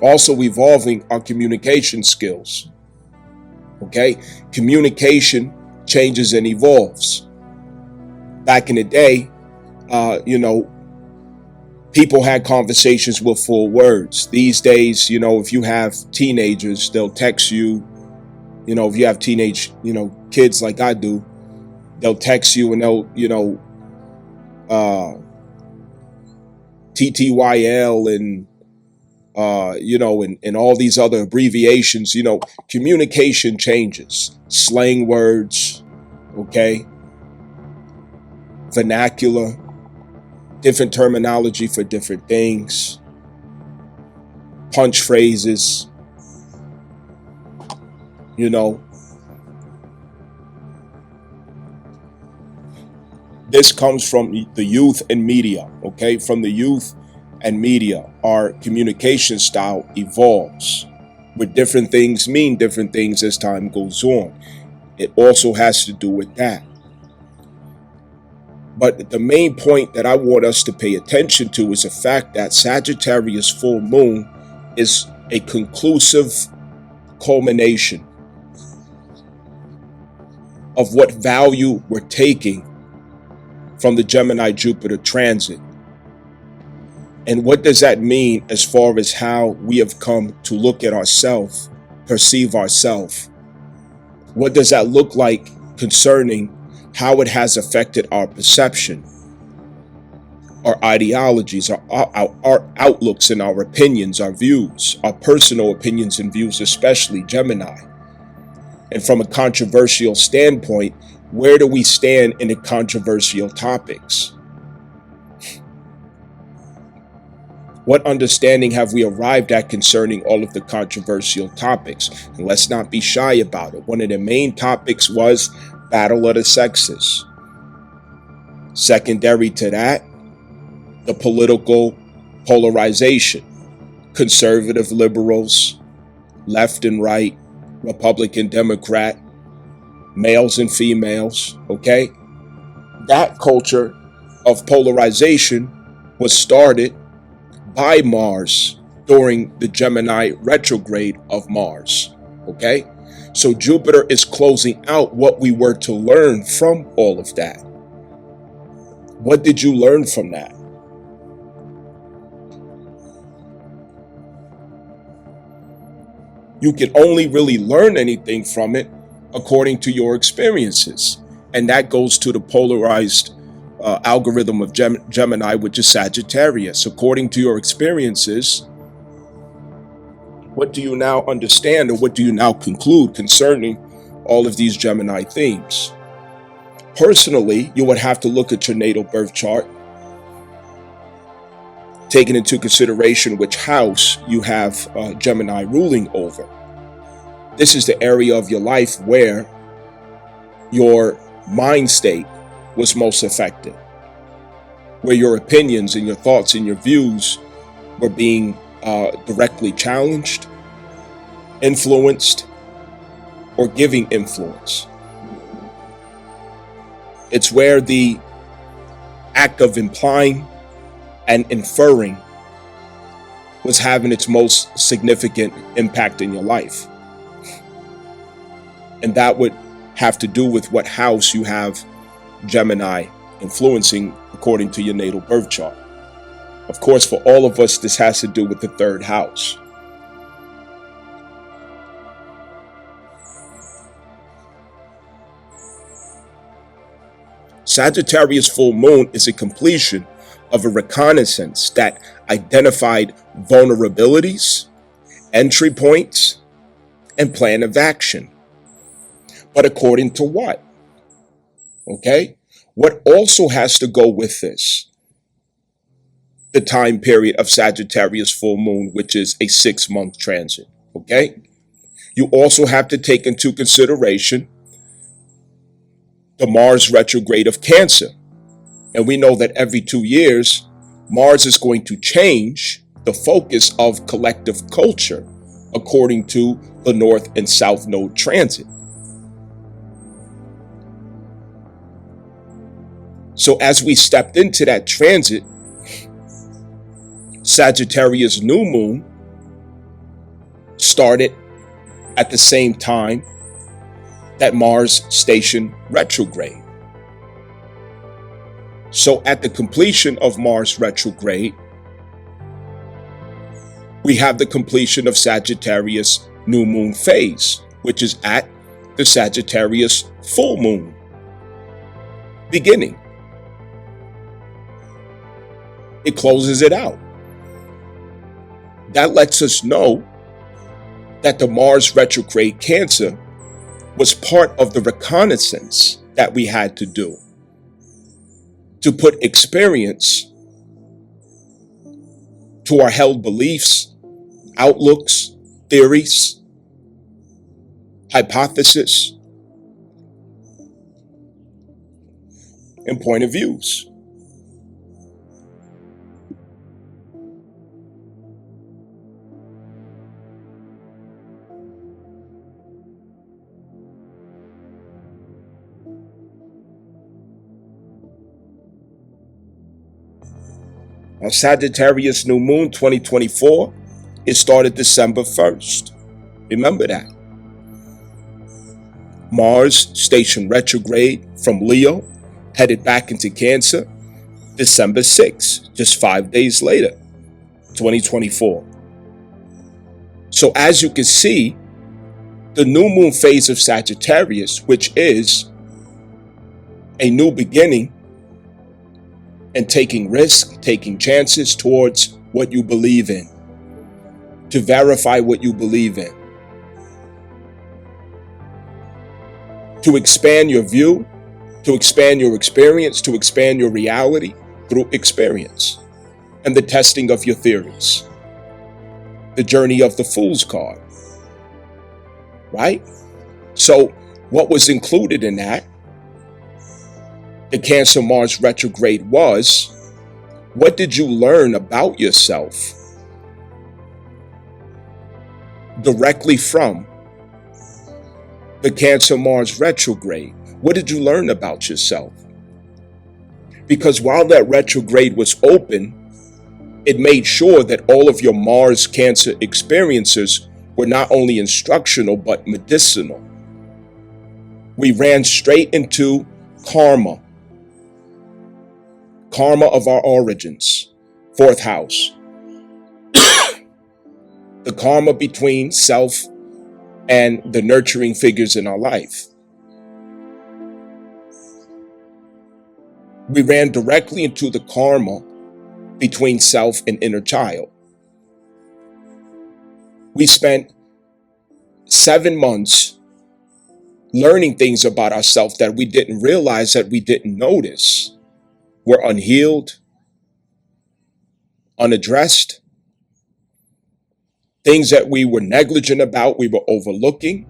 Also evolving our communication skills. Okay? Communication changes and evolves. Back in the day, people had conversations with full words. These days, if you have teenagers, they'll text you. If you have teenage, kids like I do, they'll text you and they'll, TTYL and, and all these other abbreviations. Communication changes. Slang words, okay? Vernacular, different terminology for different things, punch phrases, you know. This comes from the youth and media, okay? From the youth and media, our communication style evolves, where different things mean different things as time goes on. It also has to do with that. But the main point that I want us to pay attention to is the fact that Sagittarius full moon is a conclusive culmination of what value we're taking from the Gemini-Jupiter transit. And what does that mean as far as how we have come to look at ourselves, perceive ourselves? What does that look like concerning how it has affected our perception, our ideologies, our outlooks and our opinions, our views, our personal opinions and views, especially Gemini? And from a controversial standpoint, where do we stand in the controversial topics? What understanding have we arrived at concerning all of the controversial topics? And let's not be shy about it. One of the main topics was battle of the sexes. Secondary to that, the political polarization. Conservative liberals, left and right, Republican, Democrat, males and females, okay? That culture of polarization was started by Mars during the Gemini retrograde of Mars, okay? So Jupiter is closing out what we were to learn from all of that. What did you learn from that? You can only really learn anything from it according to your experiences. And that goes to the polarized algorithm of Gemini, which is Sagittarius. According to your experiences, what do you now understand, or what do you now conclude concerning all of these Gemini themes? Personally, you would have to look at your natal birth chart, taking into consideration which house you have Gemini ruling over. This is the area of your life where your mind state was most affected, where your opinions and your thoughts and your views were being directly challenged, influenced, or giving influence. It's where the act of implying and inferring was having its most significant impact in your life. And that would have to do with what house you have Gemini influencing according to your natal birth chart. Of course, for all of us, this has to do with the third house. Sagittarius full moon is a completion of a reconnaissance that identified vulnerabilities, entry points, and plan of action. But according to what? Okay? What also has to go with this? The time period of Sagittarius full moon, which is a 6-month transit. Okay? You also have to take into consideration the Mars retrograde of Cancer. And we know that every 2 years, Mars is going to change the focus of collective culture according to the North and South Node transit. So as we stepped into that transit, Sagittarius new moon started at the same time that Mars stationed retrograde. So at the completion of Mars retrograde, we have the completion of Sagittarius new moon phase, which is at the Sagittarius full moon beginning. It closes it out. That lets us know that the Mars retrograde Cancer was part of the reconnaissance that we had to do to put experience to our held beliefs, outlooks, theories, hypotheses, and point of views. Now, Sagittarius New Moon 2024, it started December 1st. Remember that. Mars station retrograde from Leo, headed back into Cancer, December 6th, just 5 days later, 2024. So as you can see, the new moon phase of Sagittarius, which is a new beginning and taking risks, taking chances towards what you believe in, to verify what you believe in, to expand your view, to expand your experience, to expand your reality through experience and the testing of your theories. The journey of the Fool's card, right? So what was included in that, the Cancer Mars retrograde, was, what did you learn about yourself directly from the Cancer Mars retrograde? What did you learn about yourself? Because while that retrograde was open, it made sure that all of your Mars Cancer experiences were not only instructional, but medicinal. We ran straight into karma of our origins, 4th house. The karma between self and the nurturing figures in our life. We ran directly into the karma between self and inner child. We spent 7 months learning things about ourselves that we didn't realize, that we didn't notice, were unhealed, unaddressed, things that we were negligent about, we were overlooking.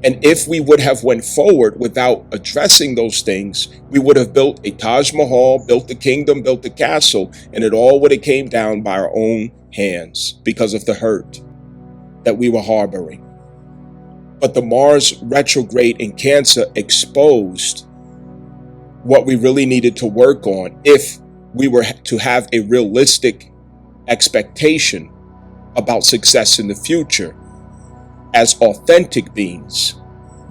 And if we would have went forward without addressing those things, we would have built a Taj Mahal, built a kingdom, built a castle, and it all would have came down by our own hands because of the hurt that we were harboring. But the Mars retrograde in Cancer exposed what we really needed to work on if we were to have a realistic expectation about success in the future as authentic beings,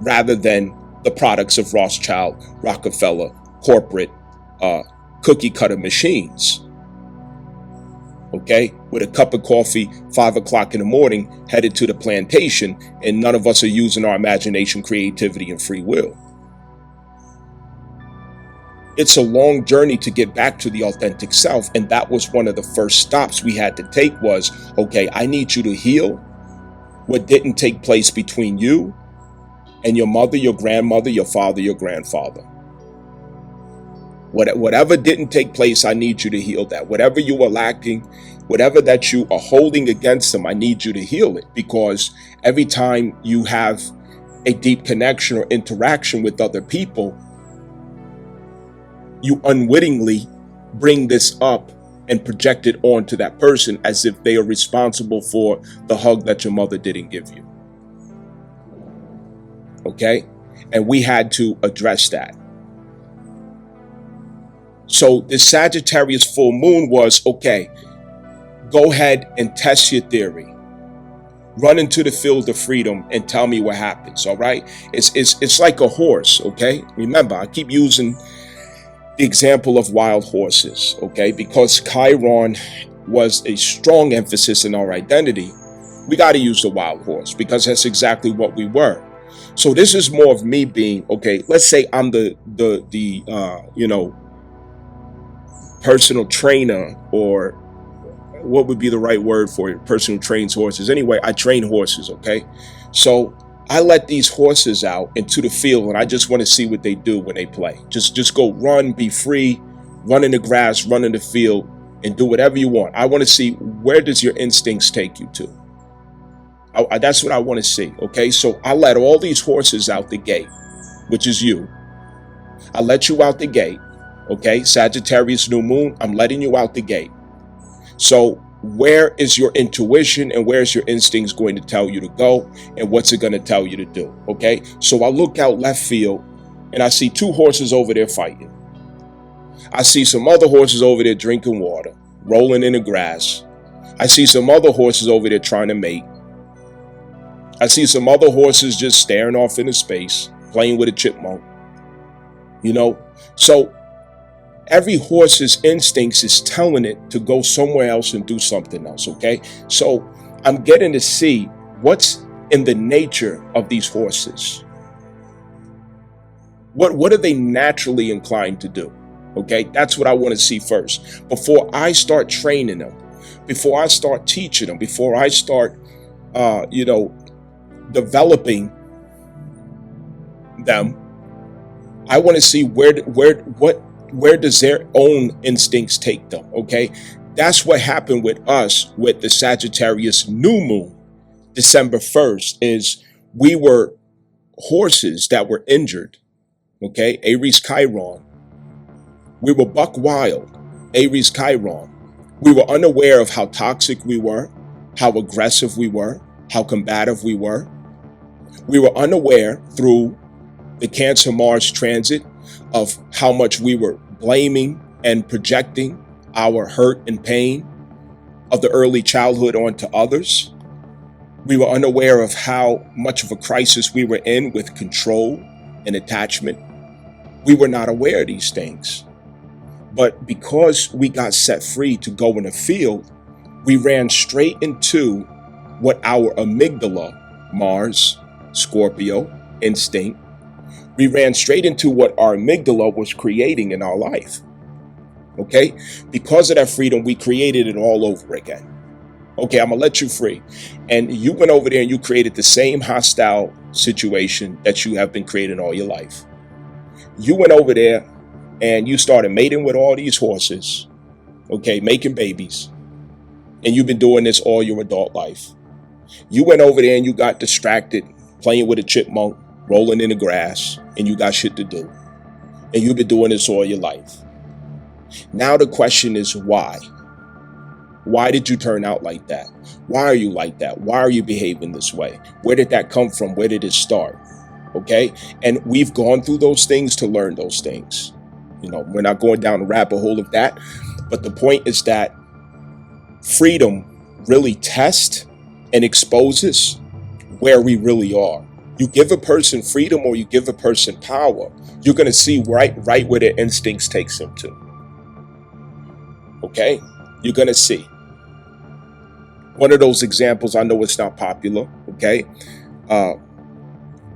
rather than the products of Rothschild, Rockefeller, corporate cookie cutter machines. Okay, with a cup of coffee, 5 o'clock in the morning, headed to the plantation, and none of us are using our imagination, creativity, and free will. It's a long journey to get back to the authentic self, and that was one of the first stops we had to take was, okay, I need you to heal what didn't take place between you and your mother, your grandmother, your father, your grandfather. Whatever didn't take place, I need you to heal that. Whatever you are lacking, whatever that you are holding against them, I need you to heal it, because every time you have a deep connection or interaction with other people, you unwittingly bring this up and project it onto that person as if they are responsible for the hug that your mother didn't give you. Okay? And we had to address that. So the Sagittarius full moon was, okay, go ahead and test your theory. Run into the field of freedom and tell me what happens, all right? It's like a horse, okay? Remember, I keep using the example of wild horses, okay? Because Chiron was a strong emphasis in our identity, we got to use the wild horse because that's exactly what we were. So this is more of me being, okay, let's say I'm the personal trainer, or what would be the right word for it? Person who trains horses. Anyway, I train horses, okay? So I let these horses out into the field, and I just want to see what they do when they play. Just go run, be free, run in the grass, run in the field, and do whatever you want. I want to see, where does your instincts take you to? That's what I want to see. Okay, so I let all these horses out the gate, which is you. I let you out the gate. Okay, Sagittarius new moon, I'm letting you out the gate. So where is your intuition and where's your instincts going to tell you to go, and what's it going to tell you to do? Okay, so I look out left field and I see two horses over there fighting. I see some other horses over there drinking water, rolling in the grass. I see some other horses over there trying to mate. I see some other horses just staring off into space, playing with a chipmunk. So every horse's instincts is telling it to go somewhere else and do something else, okay? So I'm getting to see what's in the nature of these horses. What are they naturally inclined to do? Okay, that's what I want to see first. Before I start training them, before I start teaching them, before I start, developing them, I want to see where does their own instincts take them. Okay, that's what happened with us with the Sagittarius new moon, December 1st. Is we were horses that were injured. Okay, Aries Chiron. We were buck wild, Aries Chiron. We were unaware of how toxic we were, how aggressive we were, how combative we were. We were unaware through the Cancer Mars transit of how much we were blaming and projecting our hurt and pain of the early childhood onto others. We were unaware of how much of a crisis we were in with control and attachment. We were not aware of these things. But because we got set free to go in the field, we ran straight into what our amygdala, Mars, Scorpio, instinct, we ran straight into what our amygdala was creating in our life. Okay? Because of that freedom, we created it all over again. Okay, I'm gonna let you free. And you went over there and you created the same hostile situation that you have been creating all your life. You went over there and you started mating with all these horses, okay, making babies. And you've been doing this all your adult life. You went over there and you got distracted playing with a chipmunk, rolling in the grass, and you got shit to do. And you've been doing this all your life. Now the question is why? Why did you turn out like that? Why are you like that? Why are you behaving this way? Where did that come from? Where did it start? Okay? And we've gone through those things to learn those things. We're not going down the rabbit hole of that. But the point is that freedom really tests and exposes where we really are. You give a person freedom or you give a person power, you're going to see right where their instincts takes them to. Okay? You're going to see. One of those examples, I know it's not popular, okay?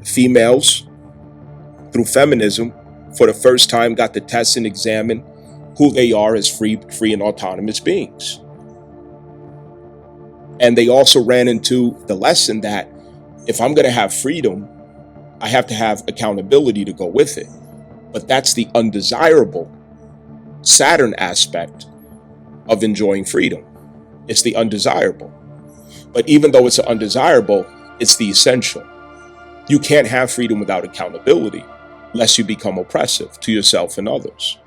Females, through feminism, for the first time got to test and examine who they are as free and autonomous beings. And they also ran into the lesson that if I'm going to have freedom, I have to have accountability to go with it. But that's the undesirable Saturn aspect of enjoying freedom. It's the undesirable. But even though it's undesirable, it's the essential. You can't have freedom without accountability, lest you become oppressive to yourself and others.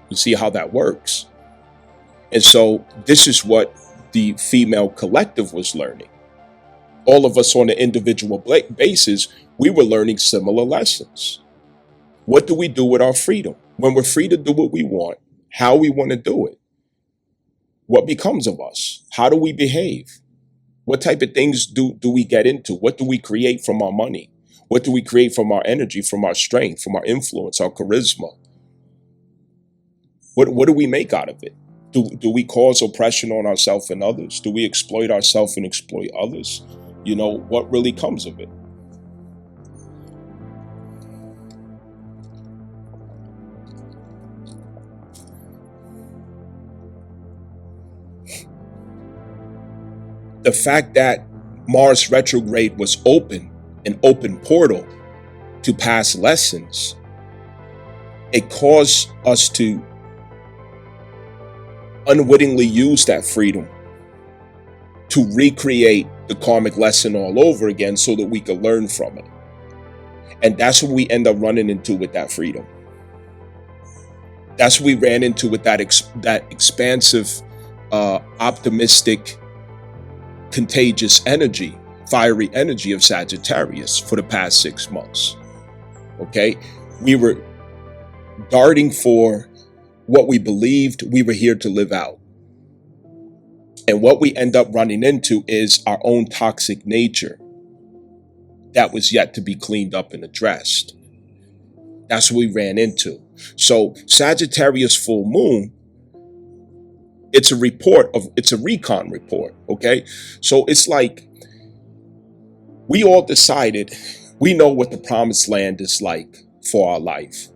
You see how that works? And so this is what the female collective was learning. All of us on an individual basis, we were learning similar lessons. What do we do with our freedom? When we're free to do what we want, how we want to do it? What becomes of us? How do we behave? What type of things do we get into? What do we create from our money? What do we create from our energy, from our strength, from our influence, our charisma? What do we make out of it? Do we cause oppression on ourselves and others? Do we exploit ourselves and exploit others? What really comes of it? The fact that Mars retrograde was an open portal to past lessons, it caused us to unwittingly use that freedom to recreate the karmic lesson all over again so that we could learn from it. And that's what we end up running into with that freedom. That's what we ran into with that expansive, optimistic, contagious energy, fiery energy of Sagittarius for the past 6 months. Okay? We were darting for what we believed we were here to live out. And what we end up running into is our own toxic nature that was yet to be cleaned up and addressed. That's what we ran into. So Sagittarius full moon, it's a recon report, okay? So it's like we all decided we know what the promised land is like for our life.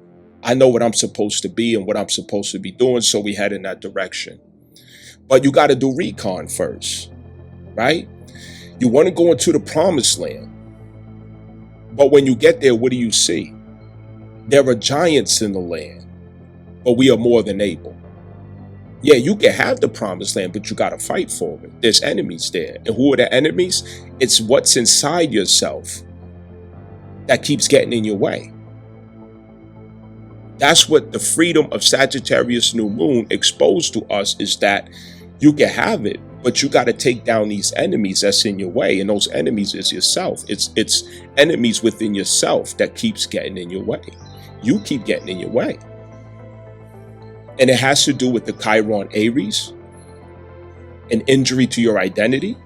I know what I'm supposed to be and what I'm supposed to be doing, so we head in that direction. But you got to do recon first, right? You want to go into the promised land. But when you get there, what do you see? There are giants in the land, but we are more than able. Yeah, you can have the promised land, but you got to fight for it. There's enemies there. And who are the enemies? It's what's inside yourself that keeps getting in your way. That's what the freedom of Sagittarius new moon exposed to us, is that you can have it, but you got to take down these enemies that's in your way. And those enemies is yourself. It's enemies within yourself that keeps getting in your way. You keep getting in your way. And it has to do with the Chiron Aries, an injury to your identity.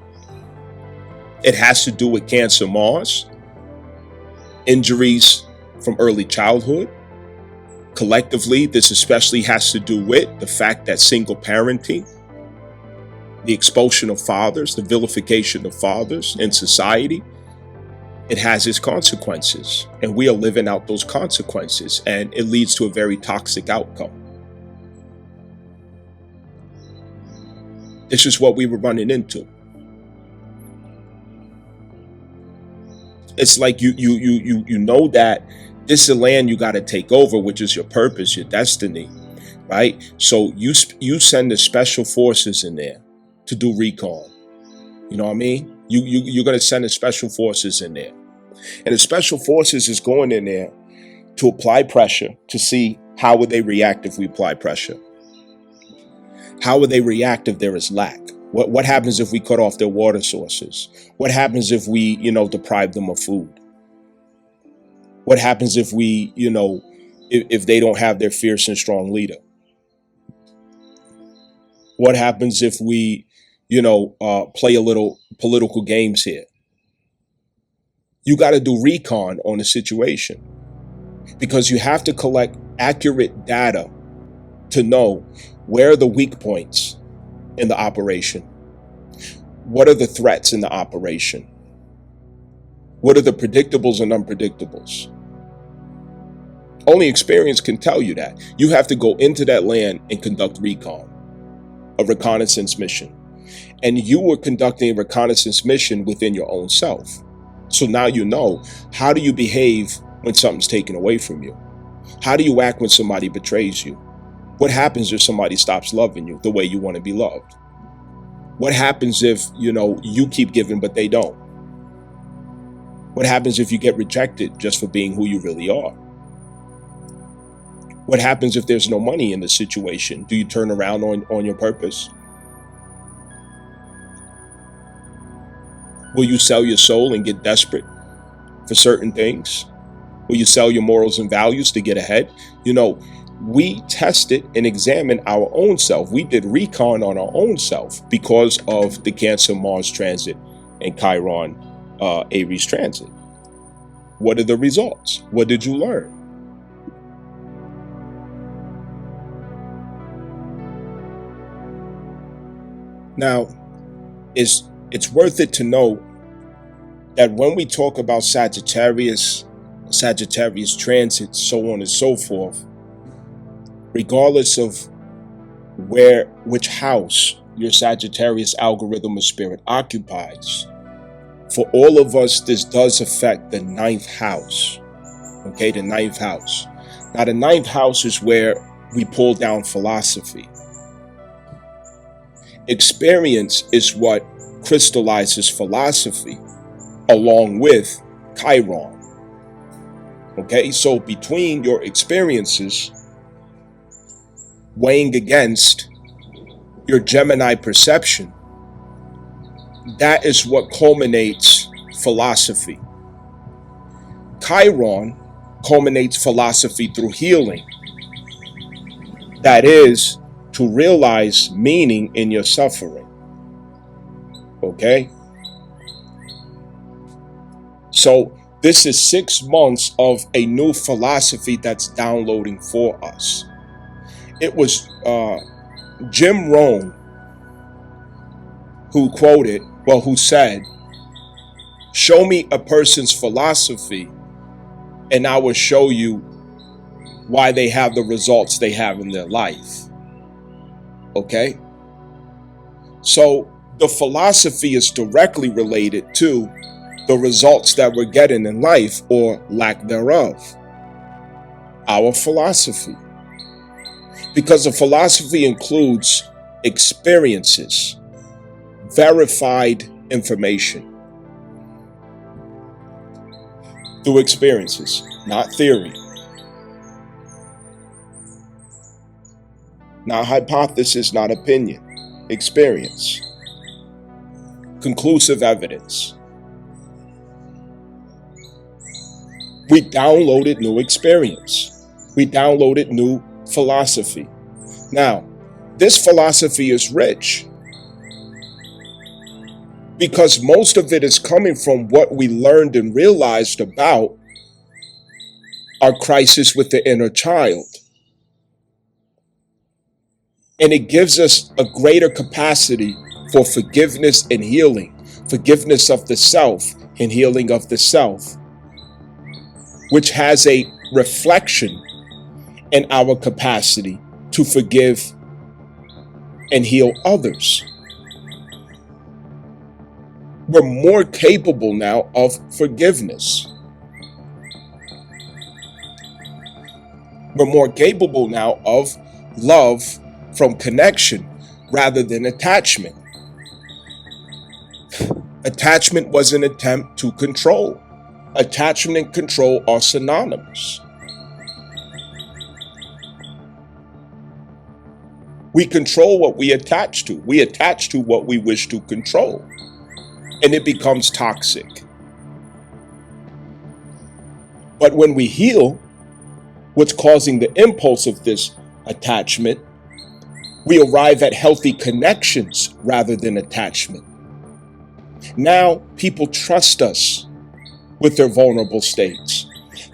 It has to do with Cancer Mars, injuries from early childhood. Collectively, this especially has to do with the fact that single parenting, the expulsion of fathers, the vilification of fathers in society, it has its consequences. And we are living out those consequences, and it leads to a very toxic outcome. This is what we were running into. It's like you know that this is a land you got to take over, which is your purpose, your destiny, right? So you send the special forces in there to do recon. You know what I mean? You're going to send the special forces in there. And the special forces is going in there to apply pressure to see how would they react if we apply pressure. How would they react if there is lack? What happens if we cut off their water sources? What happens if we, deprive them of food? What happens if we, if they don't have their fierce and strong leader? What happens if we, play a little political games here? You got to do recon on the situation, because you have to collect accurate data to know where are the weak points in the operation. What are the threats in the operation? What are the predictables and unpredictables? Only experience can tell you that. You have to go into that land and conduct recon, a reconnaissance mission. And you were conducting a reconnaissance mission within your own self. So now you know, how do you behave when something's taken away from you? How do you act when somebody betrays you? What happens if somebody stops loving you the way you want to be loved? What happens if, you keep giving but they don't? What happens if you get rejected just for being who you really are? What happens if there's no money in the situation? Do you turn around on your purpose? Will you sell your soul and get desperate for certain things? Will you sell your morals and values to get ahead? We tested and examined our own self. We did recon on our own self because of the Cancer Mars transit and Chiron Aries transit. What are the results? What did you learn? Now, it's worth it to know that when we talk about Sagittarius transit, so on and so forth, regardless of which house your Sagittarius algorithm of spirit occupies, for all of us, this does affect the 9th house. Okay, the 9th house. Now, the 9th house is where we pull down philosophy. Experience is what crystallizes philosophy along with Chiron. Okay, so between your experiences weighing against your Gemini perception, that is what culminates philosophy. Chiron culminates philosophy through healing. That is, to realize meaning in your suffering. Okay? So this is 6 months of a new philosophy that's downloading for us. It was Jim Rohn who said, "Show me a person's philosophy and I will show you why they have the results they have in their life." Okay? So the philosophy is directly related to the results that we're getting in life, or lack thereof. Our philosophy. Because the philosophy includes experiences, verified information. Through experiences, not theory. Not hypothesis, not opinion. Experience. Conclusive evidence. We downloaded new experience. We downloaded new philosophy. Now, this philosophy is rich because most of it is coming from what we learned and realized about our crisis with the inner child. And it gives us a greater capacity for forgiveness and healing, forgiveness of the self and healing of the self, which has a reflection in our capacity to forgive and heal others. We're more capable now of forgiveness. We're more capable now of love from connection rather than attachment. Attachment was an attempt to control. Attachment and control are synonymous. We control what we attach to. We attach to what we wish to control. And it becomes toxic. But when we heal what's causing the impulse of this attachment, we arrive at healthy connections rather than attachment. Now people trust us with their vulnerable states.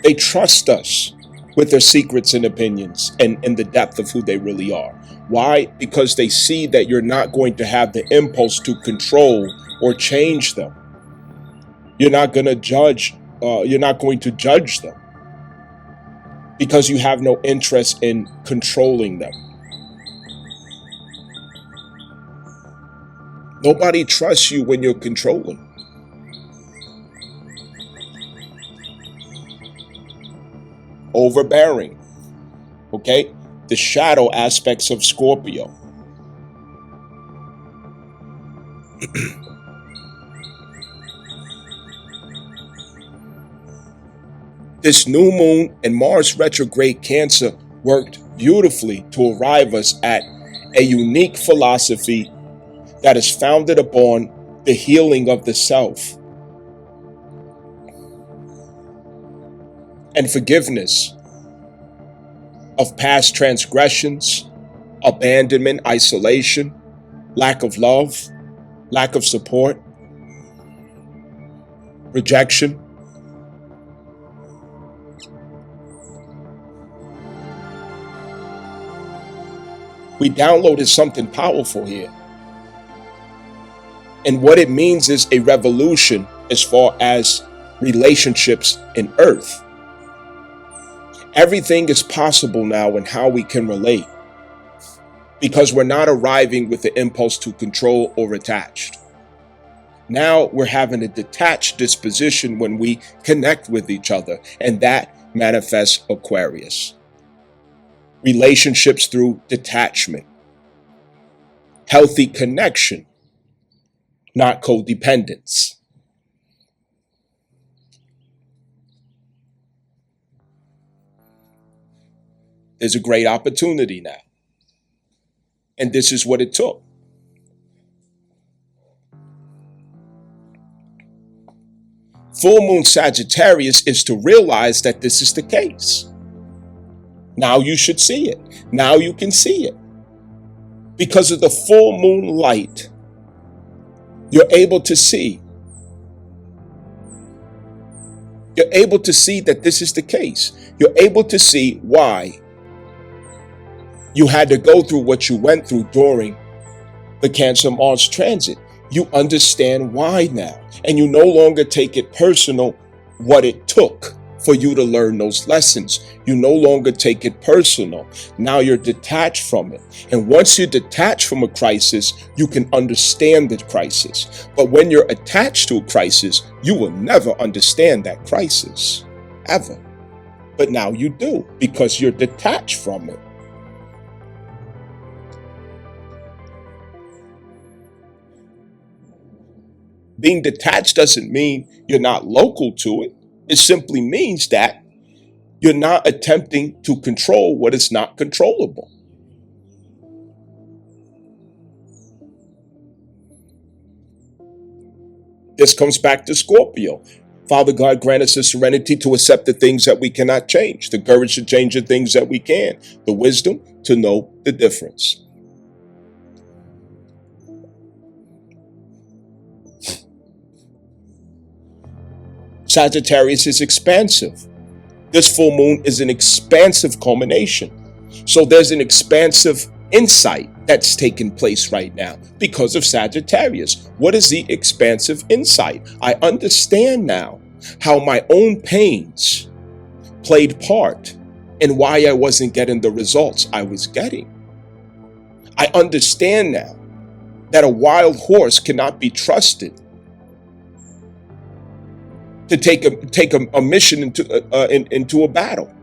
They trust us with their secrets and opinions and the depth of who they really are. Why? Because they see that you're not going to have the impulse to control or change them. You're not going to judge. You're not going to judge them because you have no interest in controlling them. Nobody trusts you when you're controlling. Overbearing. Okay? The shadow aspects of Scorpio. This new moon and Mars retrograde Cancer worked beautifully to arrive us at a unique philosophy that is founded upon the healing of the self and forgiveness of past transgressions, abandonment, isolation, lack of love, lack of support, rejection. We downloaded something powerful here. And what it means is a revolution as far as relationships in Earth. Everything is possible now in how we can relate because we're not arriving with the impulse to control or attached. Now we're having a detached disposition when we connect with each other, and that manifests Aquarius. Relationships through detachment. healthy connection, not codependence. There's a great opportunity now. And this is what it took. Full moon Sagittarius is to realize that this is the case. Now you should see it. Now you can see it. Because of the full moon light, you're able to see. You're able to see that this is the case. You're able to see why you had to go through what you went through during the Cancer Mars transit. You understand why now. And you no longer take it personal what it took for you to learn those lessons. You no longer take it personal. Now you're detached from it. And once you're detached from a crisis, you can understand the crisis. But when you're attached to a crisis, you will never understand that crisis, ever. But now you do, because you're detached from it. Being detached doesn't mean you're not local to it. It simply means that you're not attempting to control what is not controllable. This comes back to Scorpio. Father God, grant us the serenity to accept the things that we cannot change, the courage to change the things that we can, the wisdom to know the difference. Sagittarius is expansive. This full moon is an expansive culmination. So there's an expansive insight that's taking place right now because of Sagittarius. What is the expansive insight? I understand now how my own pains played part in why I wasn't getting the results I was getting. I understand now that a wild horse cannot be trusted to take a mission into a battle.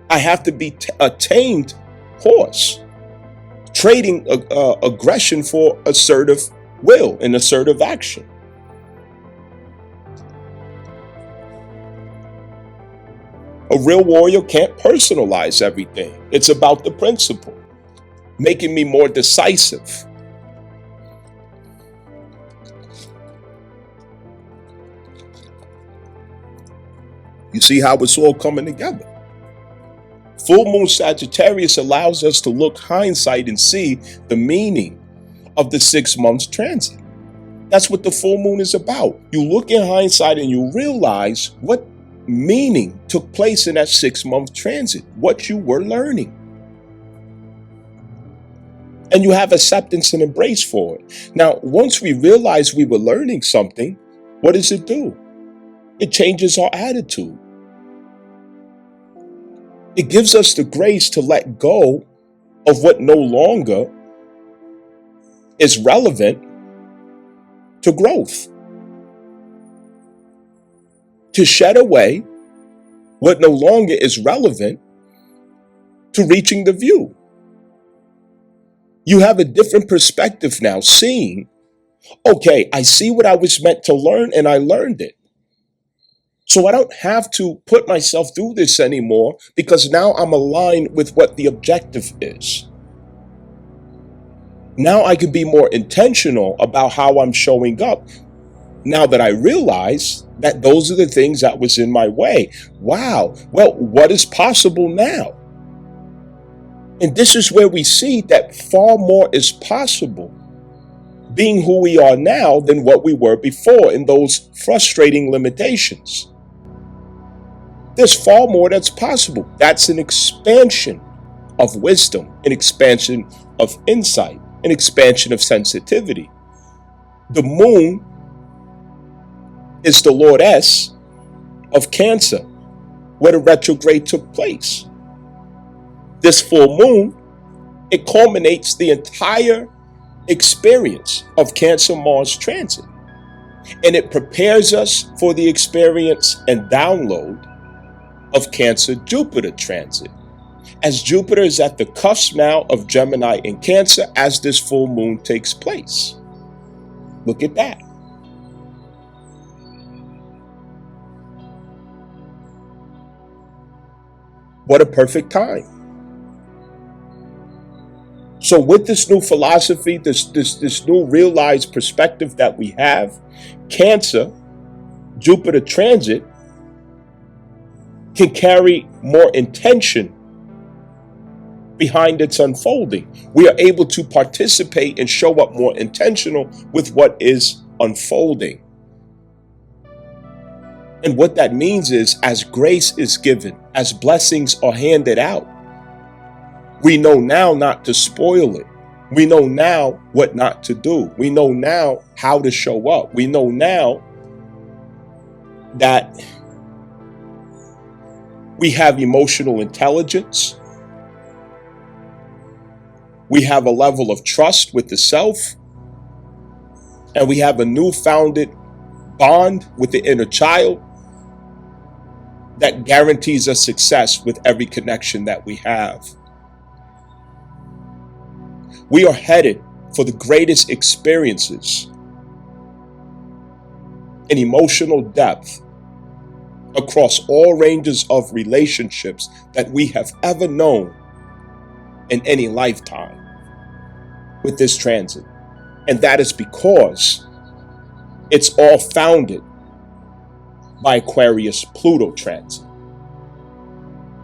I have to be a tamed horse, trading aggression for assertive will and assertive action. A real warrior can't personalize everything. It's about the principle, making me more decisive. You see how it's all coming together. Full moon Sagittarius allows us to look hindsight and see the meaning of the 6 months transit. That's what the full moon is about. You look in hindsight and you realize what meaning took place in that 6 month transit, what you were learning. And you have acceptance and embrace for it. Now, once we realize we were learning something, what does it do? It changes our attitude. It gives us the grace to let go of what no longer is relevant to growth. To shed away what no longer is relevant to reaching the view. You have a different perspective now, seeing, okay, I see what I was meant to learn and I learned it. So I don't have to put myself through this anymore because now I'm aligned with what the objective is. Now I can be more intentional about how I'm showing up. Now that I realize that those are the things that was in my way. Wow. Well, what is possible now? And this is where we see that far more is possible being who we are now than what we were before in those frustrating limitations. There's far more that's possible. That's an expansion of wisdom, an expansion of insight, an expansion of sensitivity. The moon is the lordess of Cancer, where the retrograde took place. This full moon, it culminates the entire experience of Cancer Mars transit. And it prepares us for the experience and download of Cancer Jupiter transit. as Jupiter is at the cusp now of Gemini and Cancer as this full moon takes place. Look at that. What a perfect time. So with this new philosophy, this new realized perspective that we have, Cancer, Jupiter transit can carry more intention behind its unfolding. We are able to participate and show up more intentional with what is unfolding. And what that means is, as grace is given, as blessings are handed out, we know now not to spoil it. We know now what not to do. We know now how to show up. We know now that we have emotional intelligence. We have a level of trust with the self. And we have a new-founded bond with the inner child that guarantees us success with every connection that we have. We are headed for the greatest experiences in emotional depth across all ranges of relationships that we have ever known in any lifetime with this transit. And that is because it's all founded by Aquarius Pluto transit.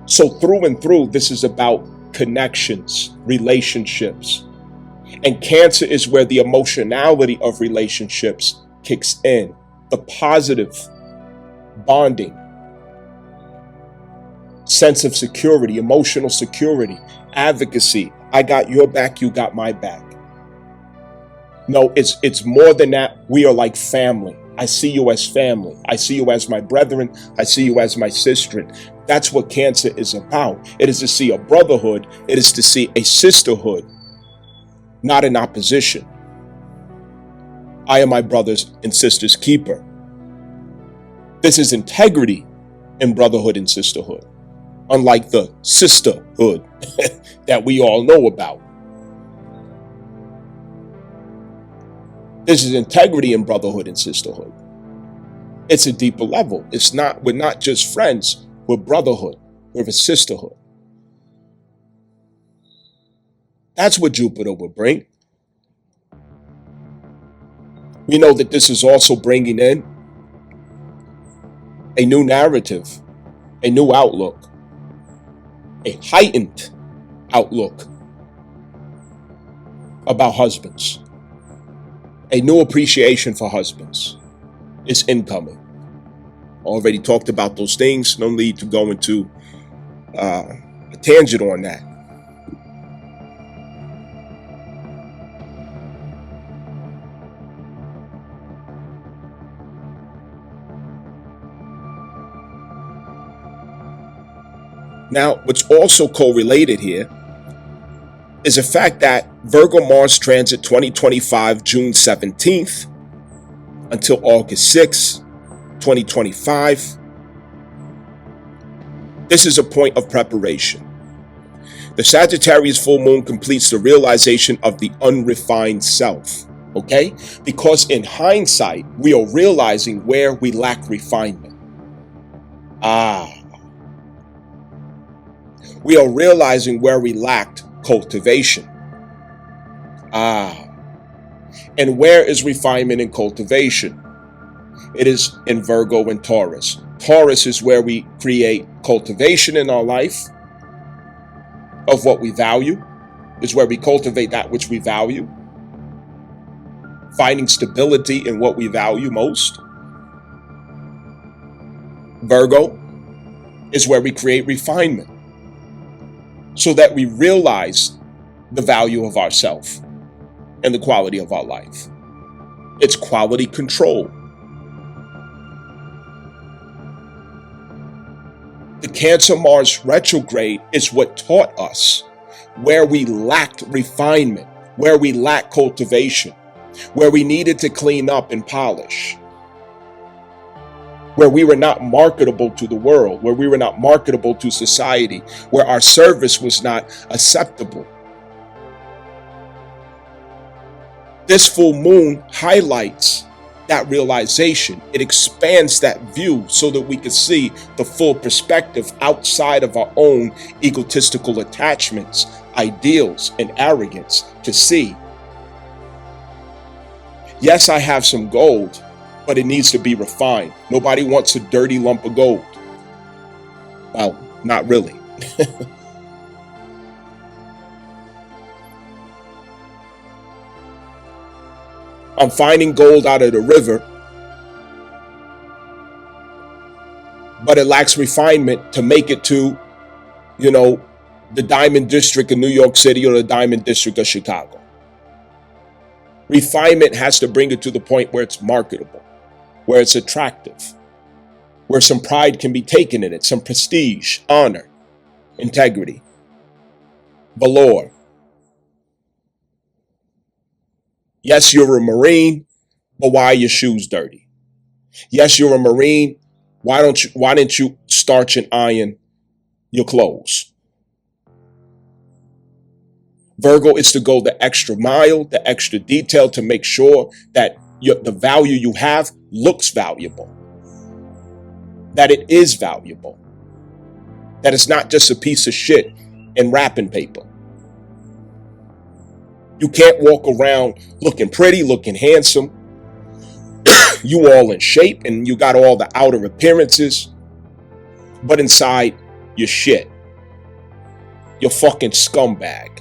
So through and through, this is about connections, relationships. And Cancer is where the emotionality of relationships kicks in, the positive bonding, sense of security, emotional security, advocacy. I got your back, you got my back. No, it's more than that. We are like family. I see you as family. I see you as my brethren. I see you as my sister. That's what Cancer is about. It is to see a brotherhood. It is to see a sisterhood, not an opposition. I am my brothers and sisters' keeper. This is integrity in brotherhood and sisterhood, unlike the sisterhood that we all know about. This is integrity in brotherhood and sisterhood. It's a deeper level. We're not just friends, we're brotherhood, we're a sisterhood. That's what Jupiter will bring. We know that this is also bringing in a new narrative, a new outlook, a heightened outlook about husbands. A new appreciation for husbands is incoming. Already talked about those things. No need to go into a tangent on that. Now, what's also correlated here is the fact that Virgo Mars transit 2025, June 17th until August 6th, 2025. This is a point of preparation. The Sagittarius full moon completes the realization of the unrefined self, okay? Because in hindsight, we are realizing where we lack refinement. We are realizing where we lacked cultivation. And where is refinement and cultivation? It is in Virgo and Taurus. Taurus is where we create cultivation in our life of what we value, is where we cultivate that which we value, finding stability in what we value most. Virgo is where we create refinement, so that we realize the value of ourself and the quality of our life. It's quality control. The Cancer Mars retrograde is what taught us where we lacked refinement, where we lacked cultivation, where we needed to clean up and polish. where we were not marketable to the world, where we were not marketable to society, where our service was not acceptable. This full moon highlights that realization. It expands that view so that we can see the full perspective outside of our own egotistical attachments, ideals, and arrogance to see, yes, I have some gold, but it needs to be refined. Nobody wants a dirty lump of gold. Well, not really. I'm finding gold out of the river, but it lacks refinement to make it to, the Diamond District of New York City or the Diamond District of Chicago. Refinement has to bring it to the point where it's marketable, where it's attractive, where some pride can be taken in it, some prestige, honor, integrity, valor. Yes, you're a Marine, but why are your shoes dirty? Yes, you're a Marine. Why didn't you starch and iron your clothes? Virgo is to go the extra mile, the extra detail to make sure that the value you have looks valuable, that it is valuable, that it's not just a piece of shit in wrapping paper. You can't walk around looking pretty, looking handsome. You all in shape and you got all the outer appearances, but inside you're shit. You're fucking scumbag.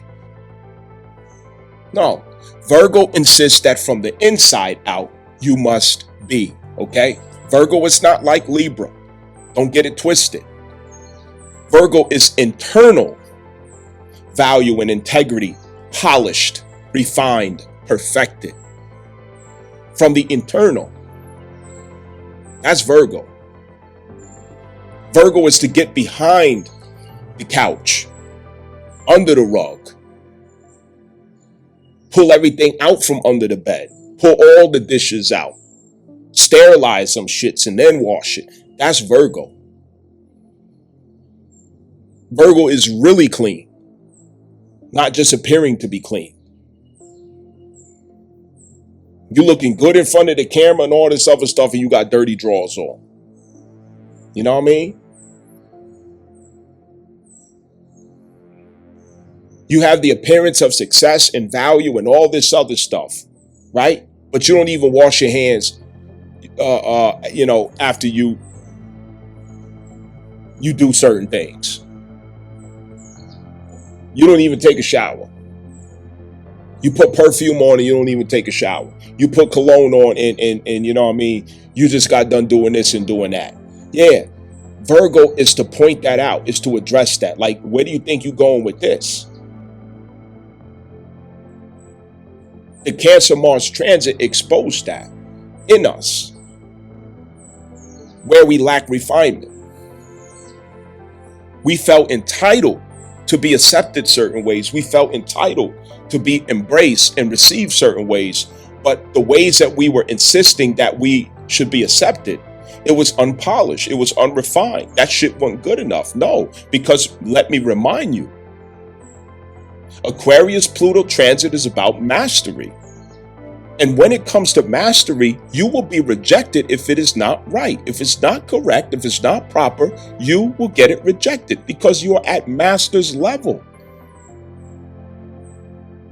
No, Virgo insists that from the inside out, you must be, okay? Virgo is not like Libra. Don't get it twisted. Virgo is internal value and integrity, polished, refined, perfected. From the internal. That's Virgo. Virgo is to get behind the couch, under the rug, pull everything out from under the bed, pull all the dishes out, sterilize some shits and then wash it. That's Virgo. Virgo is really clean, not just appearing to be clean. You looking good in front of the camera and all this other stuff and you got dirty drawers on. You know what I mean? You have the appearance of success and value and all this other stuff, right? But you don't even wash your hands, after you do certain things. You don't even take a shower. You put perfume on and you don't even take a shower. You put cologne on and you know what I mean? You just got done doing this and doing that. Yeah. Virgo is to point that out, is to address that. Like, where do you think you're going with this? The Cancer Mars transit exposed that in us, where we lack refinement. We felt entitled to be accepted certain ways. We felt entitled to be embraced and received certain ways. But the ways that we were insisting that we should be accepted, it was unpolished. It was unrefined. That shit wasn't good enough. No, because let me remind you, Aquarius Pluto transit is about mastery. And when it comes to mastery, you will be rejected if it is not right. If it's not correct, if it's not proper, you will get it rejected because you are at master's level.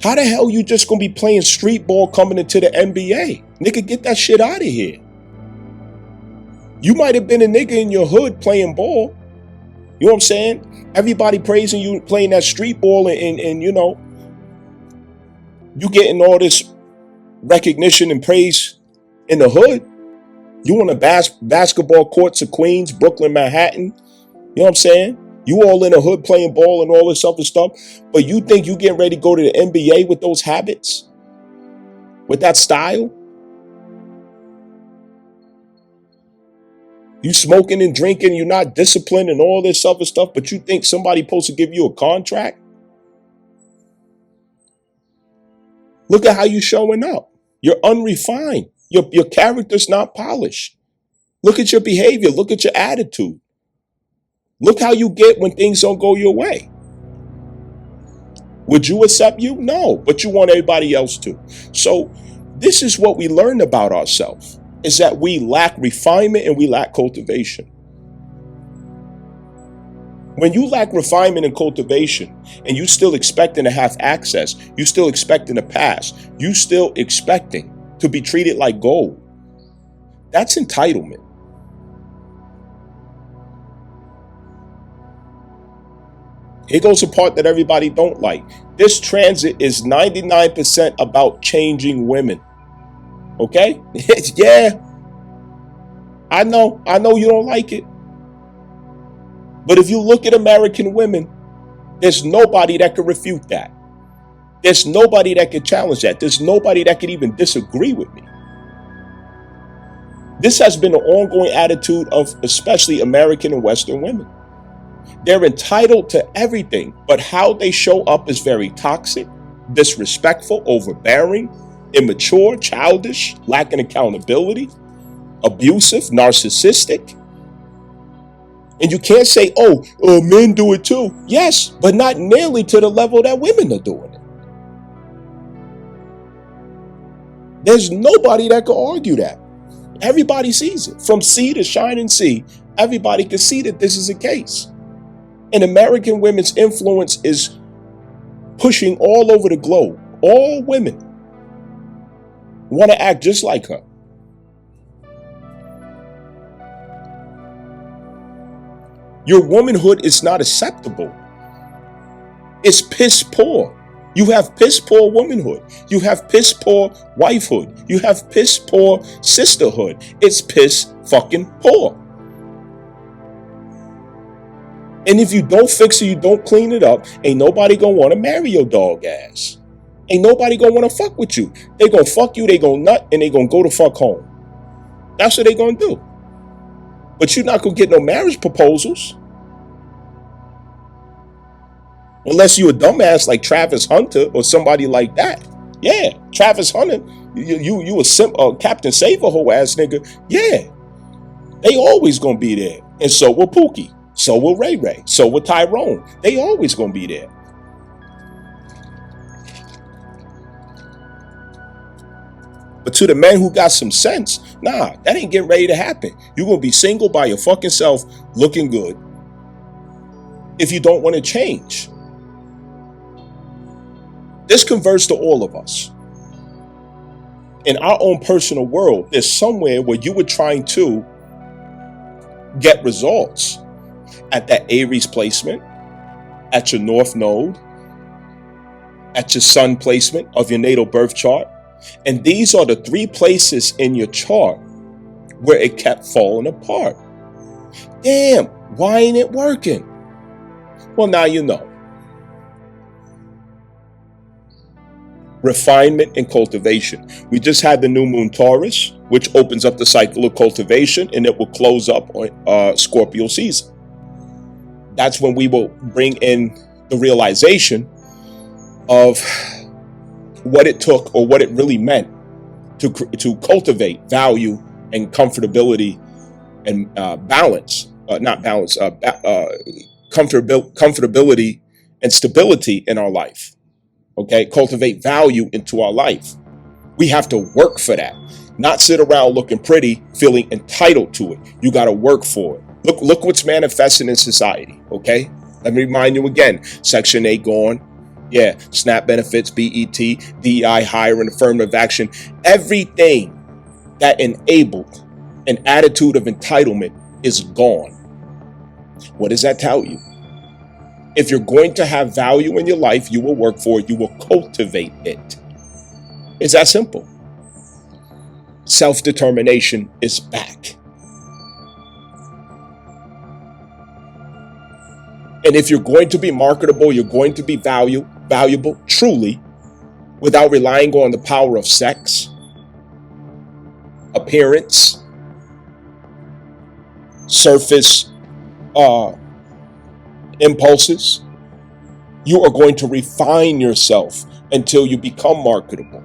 How the hell you just gonna be playing street ball coming into the NBA? Nigga, get that shit out of here. You might have been a nigga in your hood playing ball. You know what I'm saying? Everybody praising you playing that street ball and you know, you getting all this recognition and praise in the hood. You on the basketball courts of Queens, Brooklyn, Manhattan. You know what I'm saying? You all in the hood playing ball and all this other stuff. But you think you getting ready to go to the NBA with those habits? With that style? You smoking and drinking, you're not disciplined and all this other stuff, but you think somebody supposed to give you a contract? Look at how you showing up. You're unrefined. Your character's not polished. Look at your behavior. Look at your attitude. Look how you get when things don't go your way. Would you accept you? No, but you want everybody else to. So this is what we learned about ourselves, is that we lack refinement and we lack cultivation. When you lack refinement and cultivation and you still expecting to have access, you still expecting to pass, you still expecting to be treated like gold, that's entitlement. Here goes a part that everybody don't like. This transit is 99% about changing women. Okay? Yeah. I know you don't like it. But if you look at American women, there's nobody that can refute that. There's nobody that can challenge that. There's nobody that can even disagree with me. This has been an ongoing attitude of especially American and Western women. They're entitled to everything, but how they show up is very toxic, disrespectful, overbearing, immature, childish, lacking accountability, abusive, narcissistic. And you can't say, oh, men do it too. Yes, but not nearly to the level that women are doing it. There's nobody that can argue that. Everybody sees it. From sea to shining sea, everybody can see that this is the case. And American women's influence is pushing all over the globe. All women want to act just like her. Your womanhood is not acceptable. It's piss poor. You have piss poor womanhood. You have piss poor wifehood. You have piss poor sisterhood. It's piss fucking poor. And if you don't fix it, you don't clean it up, ain't nobody gonna want to marry your dog ass. Ain't nobody gonna want to fuck with you. They gonna fuck you, they gonna nut, and they gonna go to fuck home. That's what they gonna do. But you're not gonna get no marriage proposals. Unless you a dumbass like Travis Hunter or somebody like that. Yeah, Travis Hunter, you a Captain Saver whole ass nigga. Yeah, they always gonna be there. And so will Pookie. So will Ray Ray. So will Tyrone. They always gonna be there. But to the men who got some sense, nah, that ain't getting ready to happen. You're gonna be single by your fucking self, looking good, if you don't want to change. This converts to all of us. In our own personal world, there's somewhere where you were trying to get results. At that Aries placement, at your North Node, at your Sun placement of your natal birth chart. And these are the three places in your chart where it kept falling apart. Damn, why ain't it working? Well, now you know. Refinement and cultivation. We just had the new moon Taurus, which opens up the cycle of cultivation, and it will close up on Scorpio season. That's when we will bring in the realization of what it took or what it really meant to cultivate value and comfortability and comfortability and stability in our life. Okay, cultivate value into our life. We have to work for that, not sit around looking pretty, feeling entitled to it. You got to work for it. Look what's manifesting in society, okay? Let me remind you again, Section 8 gone. Yeah, SNAP benefits, BET, DEI, higher and affirmative action. Everything that enabled an attitude of entitlement is gone. What does that tell you? If you're going to have value in your life, you will work for it. You will cultivate it. It's that simple. Self-determination is back. And if you're going to be marketable, you're going to be valuable, truly, without relying on the power of sex, appearance, surface impulses, you are going to refine yourself until you become marketable.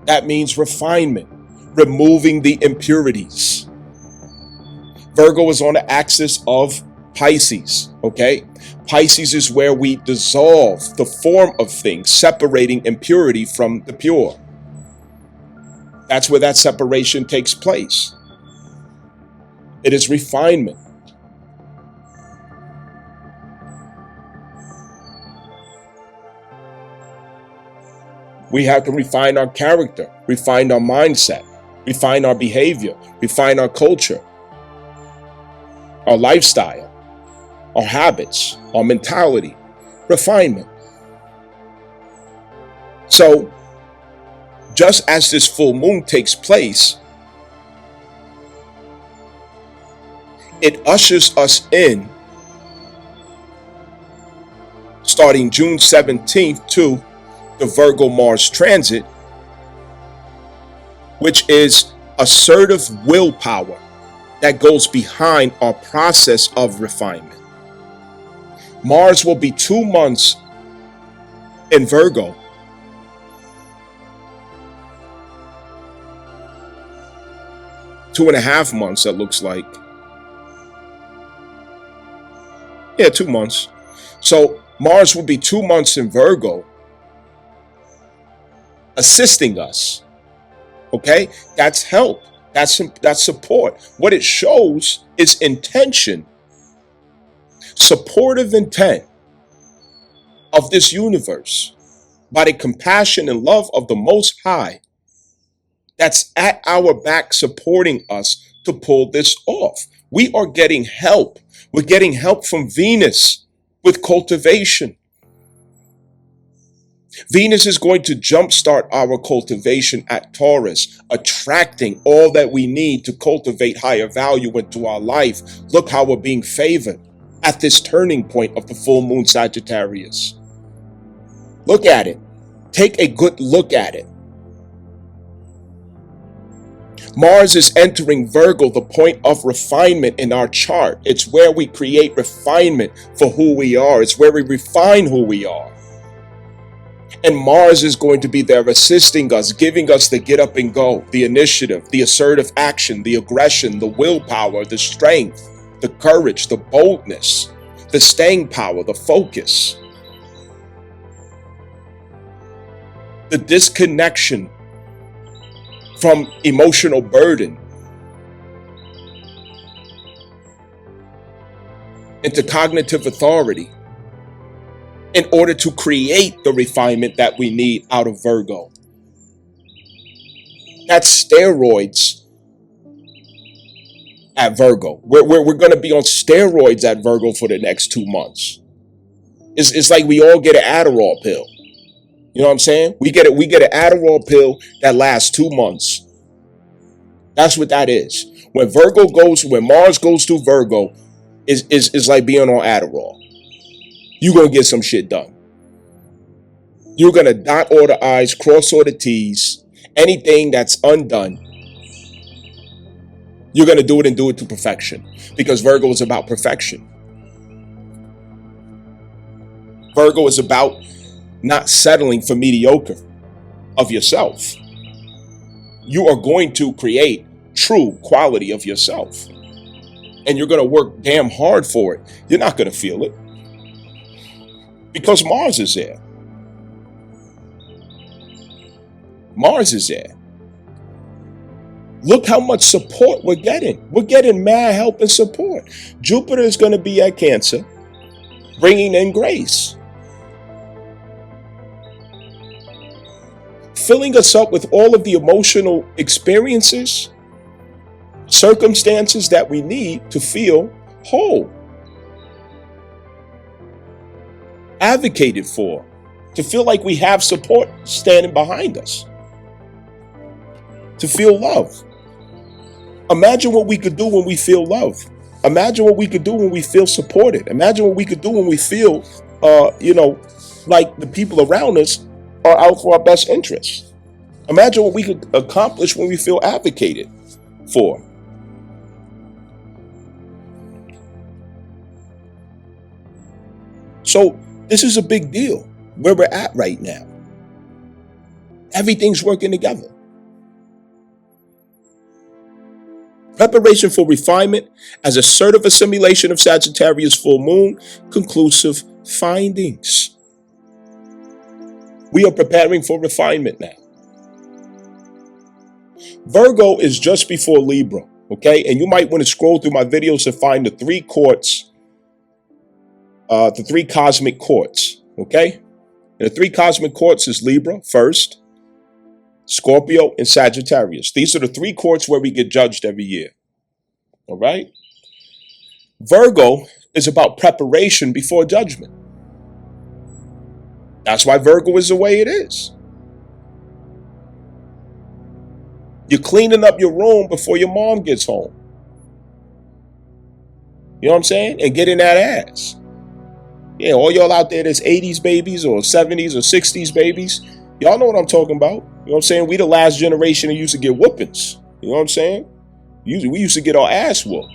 That means refinement, removing the impurities, Virgo is on the axis of Pisces, okay? Pisces is where we dissolve the form of things, separating impurity from the pure. That's where that separation takes place. It is refinement. We have to refine our character, refine our mindset, refine our behavior, refine our culture, our lifestyle, our habits, our mentality, refinement. So, just as this full moon takes place, it ushers us in, starting June 17th, to the Virgo Mars transit, which is assertive willpower that goes behind our process of refinement. Mars will be 2 months in Virgo. Two and a half months, it looks like. Yeah, 2 months. So Mars will be 2 months in Virgo, assisting us. Okay? That's help. That's support. What it shows is intention, supportive intent of this universe by the compassion and love of the Most High that's at our back supporting us to pull this off. We are getting help. We're getting help from Venus with cultivation. Venus is going to jumpstart our cultivation at Taurus, attracting all that we need to cultivate higher value into our life. Look how we're being favored at this turning point of the full moon Sagittarius. Look at it. Take a good look at it. Mars is entering Virgo, the point of refinement in our chart. It's where we create refinement for who we are. It's where we refine who we are. And Mars is going to be there assisting us, giving us the get up and go, the initiative, the assertive action, the aggression, the willpower, the strength, the courage, the boldness, the staying power, the focus, the disconnection from emotional burden into cognitive authority, in order to create the refinement that we need out of Virgo. That's steroids at Virgo. We're going to be on steroids at Virgo for the next 2 months. It's like we all get an Adderall pill. You know what I'm saying? We get an Adderall pill that lasts 2 months. That's what that is. When Mars goes to Virgo, is like being on Adderall. You're going to get some shit done. You're going to dot all the I's, cross all the T's. Anything that's undone, you're going to do it and do it to perfection. Because Virgo is about perfection. Virgo is about not settling for mediocre of yourself. You are going to create true quality of yourself. And you're going to work damn hard for it. You're not going to feel it. Because Mars is there. Mars is there. Look how much support we're getting. We're getting mad help and support. Jupiter is going to be at Cancer, bringing in grace. Filling us up with all of the emotional experiences, circumstances that we need to feel whole. Advocated for, to feel like we have support standing behind us, to feel love. Imagine what we could do when we feel love. Imagine what we could do when we feel supported. Imagine what we could do when we feel, like the people around us are out for our best interests. Imagine what we could accomplish when we feel advocated for. So this is a big deal where we're at right now. Everything's working together. Preparation for refinement as assertive assimilation of Sagittarius full moon, conclusive findings. We are preparing for refinement now. Virgo is just before Libra, okay? And you might want to scroll through my videos and find the three courts, the three cosmic courts, okay? And the three cosmic courts is Libra first, Scorpio, and Sagittarius. These are the three courts where we get judged every year, all right? Virgo is about preparation before judgment. That's why Virgo is the way it is. You're cleaning up your room before your mom gets home. You know what I'm saying? And getting that ass. Yeah, all y'all out there that's 80s babies or 70s or 60s babies, y'all know what I'm talking about. You know what I'm saying? We the last generation that used to get whoopings. You know what I'm saying? We used to get our ass whooped.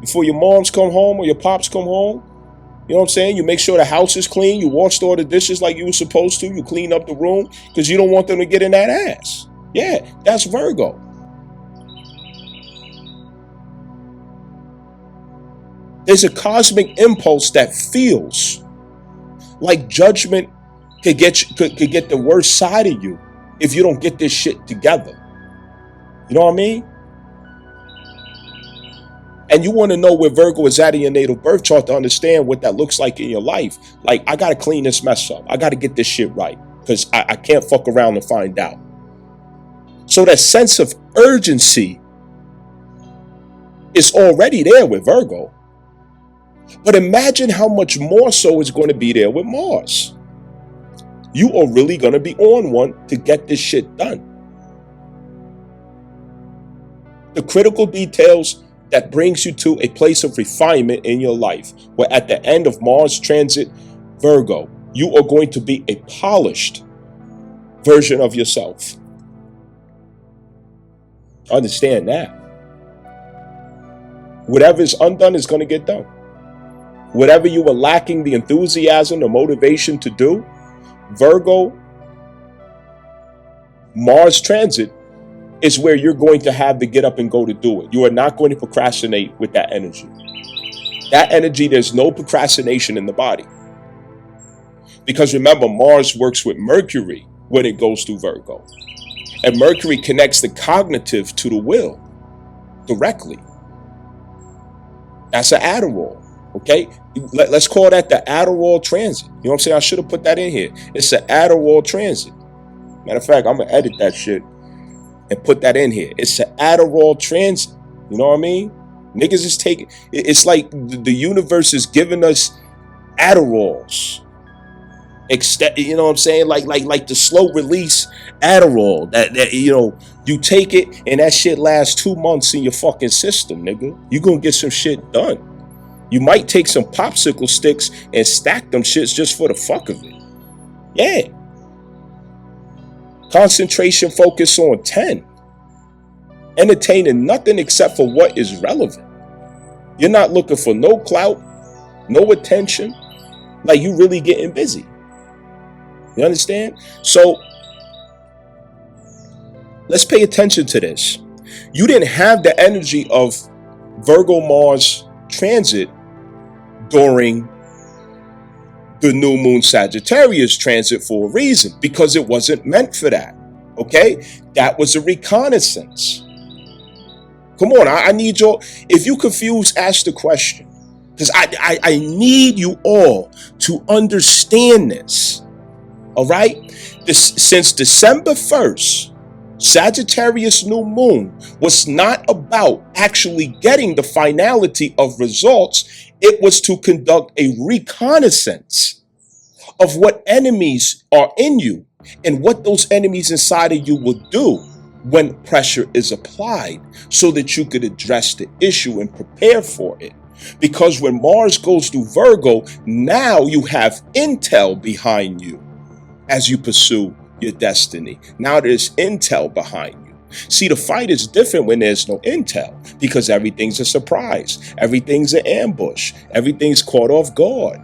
Before your moms come home or your pops come home, you know what I'm saying? You make sure the house is clean. You washed all the dishes like you were supposed to. You clean up the room because you don't want them to get in that ass. Yeah, that's Virgo. There's a cosmic impulse that feels like judgment could get the worst side of you if you don't get this shit together. You know what I mean? And you want to know where Virgo is at in your natal birth chart to understand what that looks like in your life. Like, I got to clean this mess up. I got to get this shit right because I can't fuck around and find out. So that sense of urgency is already there with Virgo. But imagine how much more so is going to be there with Mars. You are really going to be on one to get this shit done. The critical details that brings you to a place of refinement in your life, where at the end of Mars transit Virgo, you are going to be a polished version of yourself. Understand that. Whatever is undone is going to get done. Whatever you were lacking the enthusiasm, the motivation to do, Virgo, Mars transit is where you're going to have to get up and go to do it. You are not going to procrastinate with that energy. That energy, there's no procrastination in the body. Because remember, Mars works with Mercury when it goes through Virgo. And Mercury connects the cognitive to the will directly. That's an Adderall. Okay, let's call that the Adderall transit. You know what I'm saying? I should have put that in here. It's an Adderall transit. Matter of fact, I'm going to edit that shit and put that in here. It's an Adderall transit. You know what I mean? Niggas is taking, it's like the universe is giving us Adderalls. You know what I'm saying? Like the slow release Adderall that you know, you take it and that shit lasts 2 months in your fucking system, nigga. You gonna get some shit done. You might take some popsicle sticks and stack them shits just for the fuck of it. Yeah. Concentration focus on 10. Entertaining nothing except for what is relevant. You're not looking for no clout, no attention. Like, you really getting busy. You understand? So let's pay attention to this. You didn't have the energy of Virgo Mars transit during the new moon Sagittarius transit for a reason, because it wasn't meant for that. Okay? That was a reconnaissance. Come on, I need your, if you confused, ask the question. Because I need you all to understand this. All right? Since December 1st, Sagittarius new moon was not about actually getting the finality of results. It was to conduct a reconnaissance of what enemies are in you and what those enemies inside of you will do when pressure is applied, so that you could address the issue and prepare for it. Because when Mars goes through Virgo, now you have intel behind you as you pursue your destiny. Now there's intel behind you. See, the fight is different when there's no intel, because everything's a surprise. Everything's an ambush. Everything's caught off guard.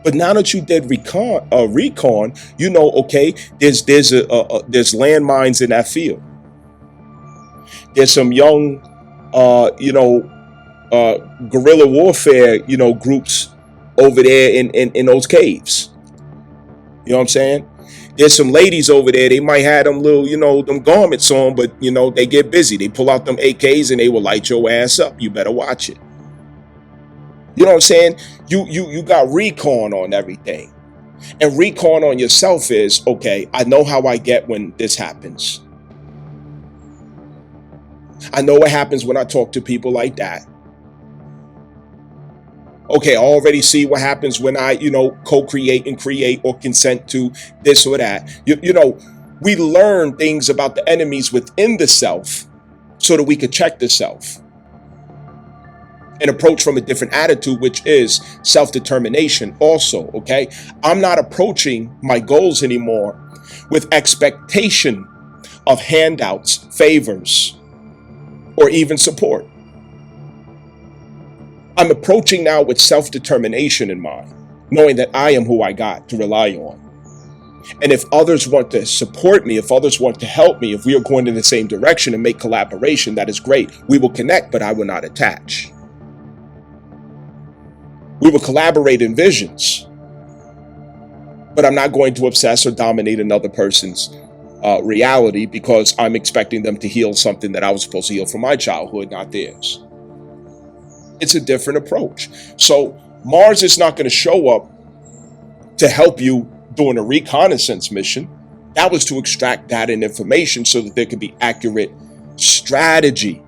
But now that you did recon, you know, okay, there's landmines in that field. There's some young, guerrilla warfare, groups over there in those caves. You know what I'm saying? There's some ladies over there. They might have them little, them garments on, but they get busy. They pull out them AKs and they will light your ass up. You better watch it. You know what I'm saying? You got recon on everything. And recon on yourself is, okay, I know how I get when this happens. I know what happens when I talk to people like that. Okay, I already see what happens when I, co-create and create or consent to this or that. We learn things about the enemies within the self so that we could check the self and approach from a different attitude, which is self-determination also, okay? I'm not approaching my goals anymore with expectation of handouts, favors, or even support. I'm approaching now with self-determination in mind, knowing that I am who I got to rely on. And if others want to support me, if others want to help me, if we are going in the same direction and make collaboration, that is great. We will connect, but I will not attach. We will collaborate in visions, but I'm not going to obsess or dominate another person's reality because I'm expecting them to heal something that I was supposed to heal from my childhood, not theirs. It's a different approach. So Mars is not going to show up to help you during a reconnaissance mission. That was to extract data and information so that there could be accurate strategy.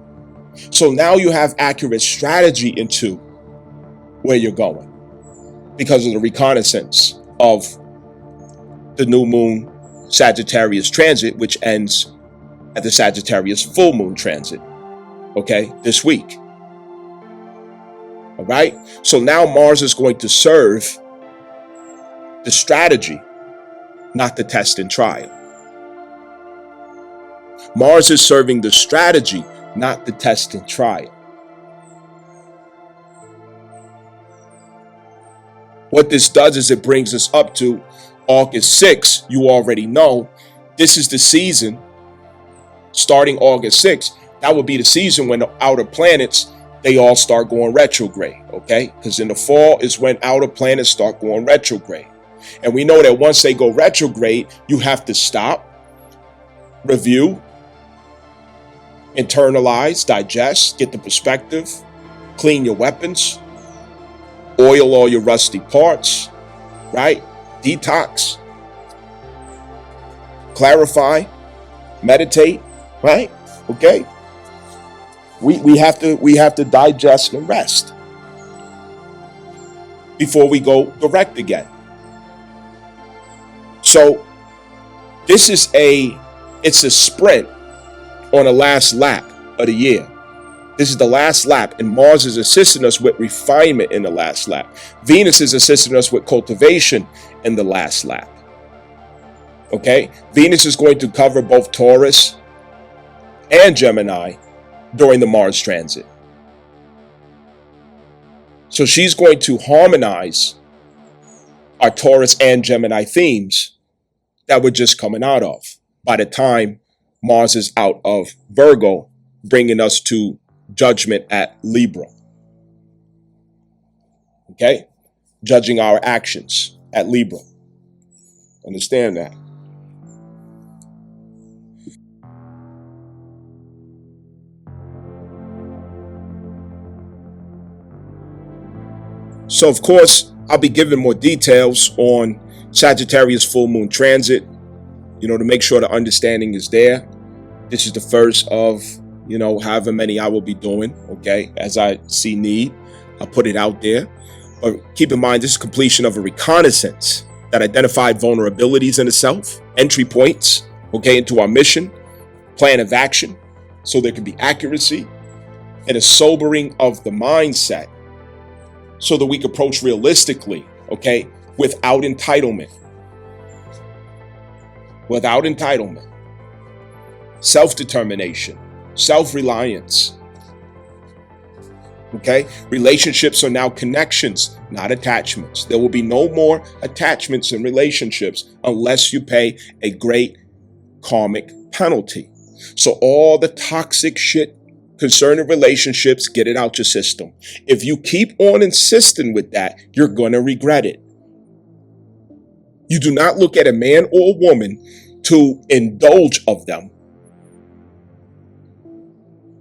So now you have accurate strategy into where you're going because of the reconnaissance of the new moon Sagittarius transit, which ends at the Sagittarius full moon transit, okay, this week. All right. So now Mars is going to serve the strategy, not the test and trial. Mars is serving the strategy, not the test and trial. What this does is it brings us up to August 6th. You already know this is the season starting August 6th. That would be the season when the outer planets, they all start going retrograde, okay? Because in the fall is when outer planets start going retrograde. And we know that once they go retrograde, you have to stop, review, internalize, digest, get the perspective, clean your weapons, oil all your rusty parts, right? Detox, clarify, meditate, right? Okay. We have to digest and rest before we go direct again. So this is it's a sprint on the last lap of the year. This is the last lap, and Mars is assisting us with refinement in the last lap. Venus is assisting us with cultivation in the last lap. Okay? Venus is going to cover both Taurus and Gemini during the Mars transit. So she's going to harmonize our Taurus and Gemini themes that we're just coming out of by the time Mars is out of Virgo, bringing us to judgment at Libra. Okay? Judging our actions at Libra. Understand that. So, of course, I'll be giving more details on Sagittarius full moon transit, to make sure the understanding is there. This is the first of, however many I will be doing, okay? As I see need, I'll put it out there. But keep in mind, this is completion of a reconnaissance that identified vulnerabilities in the self, entry points, okay, into our mission, plan of action, so there can be accuracy, and a sobering of the mindset so that we can approach realistically, okay, without entitlement. Without entitlement. Self-determination. Self-reliance. Okay? Relationships are now connections, not attachments. There will be no more attachments in relationships unless you pay a great karmic penalty. So all the toxic shit concerning relationships, get it out your system. If you keep on insisting with that, you're going to regret it. You do not look at a man or a woman to indulge of them,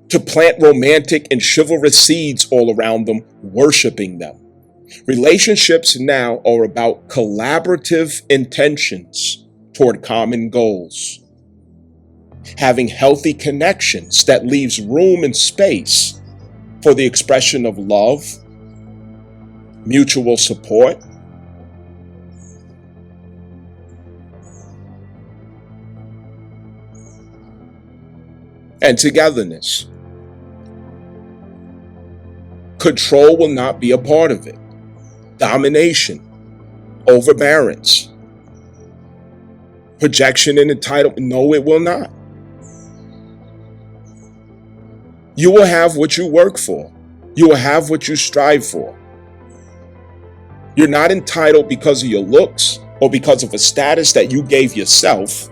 to plant romantic and chivalrous seeds all around them, worshiping them. Relationships now are about collaborative intentions toward common goals. Having healthy connections that leaves room and space for the expression of love, mutual support, and togetherness. Control will not be a part of it. Domination, overbearance, projection and entitlement. No, it will not. You will have what you work for. You will have what you strive for. You're not entitled because of your looks or because of a status that you gave yourself.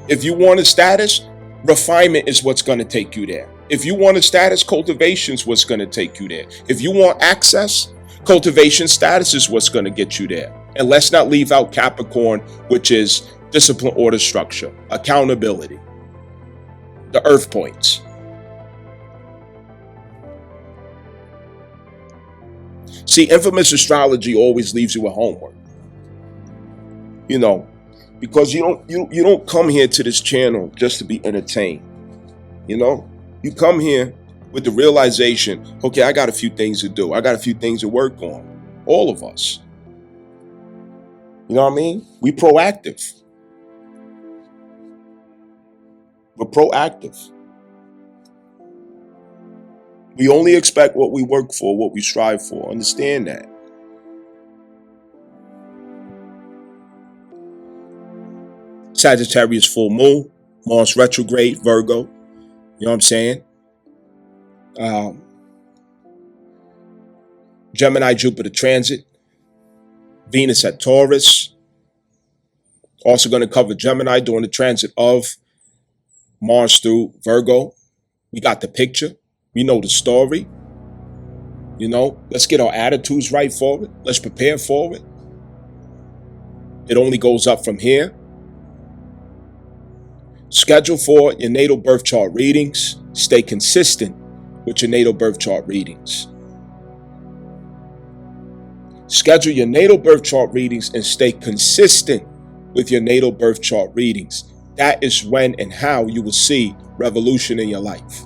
If you want a status, refinement is what's going to take you there. If you want a status, cultivation is what's going to take you there. If you want access, cultivation status is what's going to get you there. And let's not leave out Capricorn, which is discipline, order, structure, accountability, the earth points. See, infamous astrology always leaves you with homework. You know, because you don't come here to this channel just to be entertained. You know, you come here with the realization, okay, I got a few things to do. I got a few things to work on. All of us. You know what I mean? We proactive. We're proactive. We only expect what we work for, what we strive for. Understand that. Sagittarius full moon, Mars retrograde, Virgo. You know what I'm saying? Gemini, Jupiter transit, Venus at Taurus. Also going to cover Gemini during the transit of Mars through Virgo. We got the picture. We know the story. You know, let's get our attitudes right for it. Let's prepare for it. It only goes up from here. Schedule for your natal birth chart readings. Stay consistent with your natal birth chart readings. Schedule your natal birth chart readings and stay consistent with your natal birth chart readings. That is when and how you will see revolution in your life.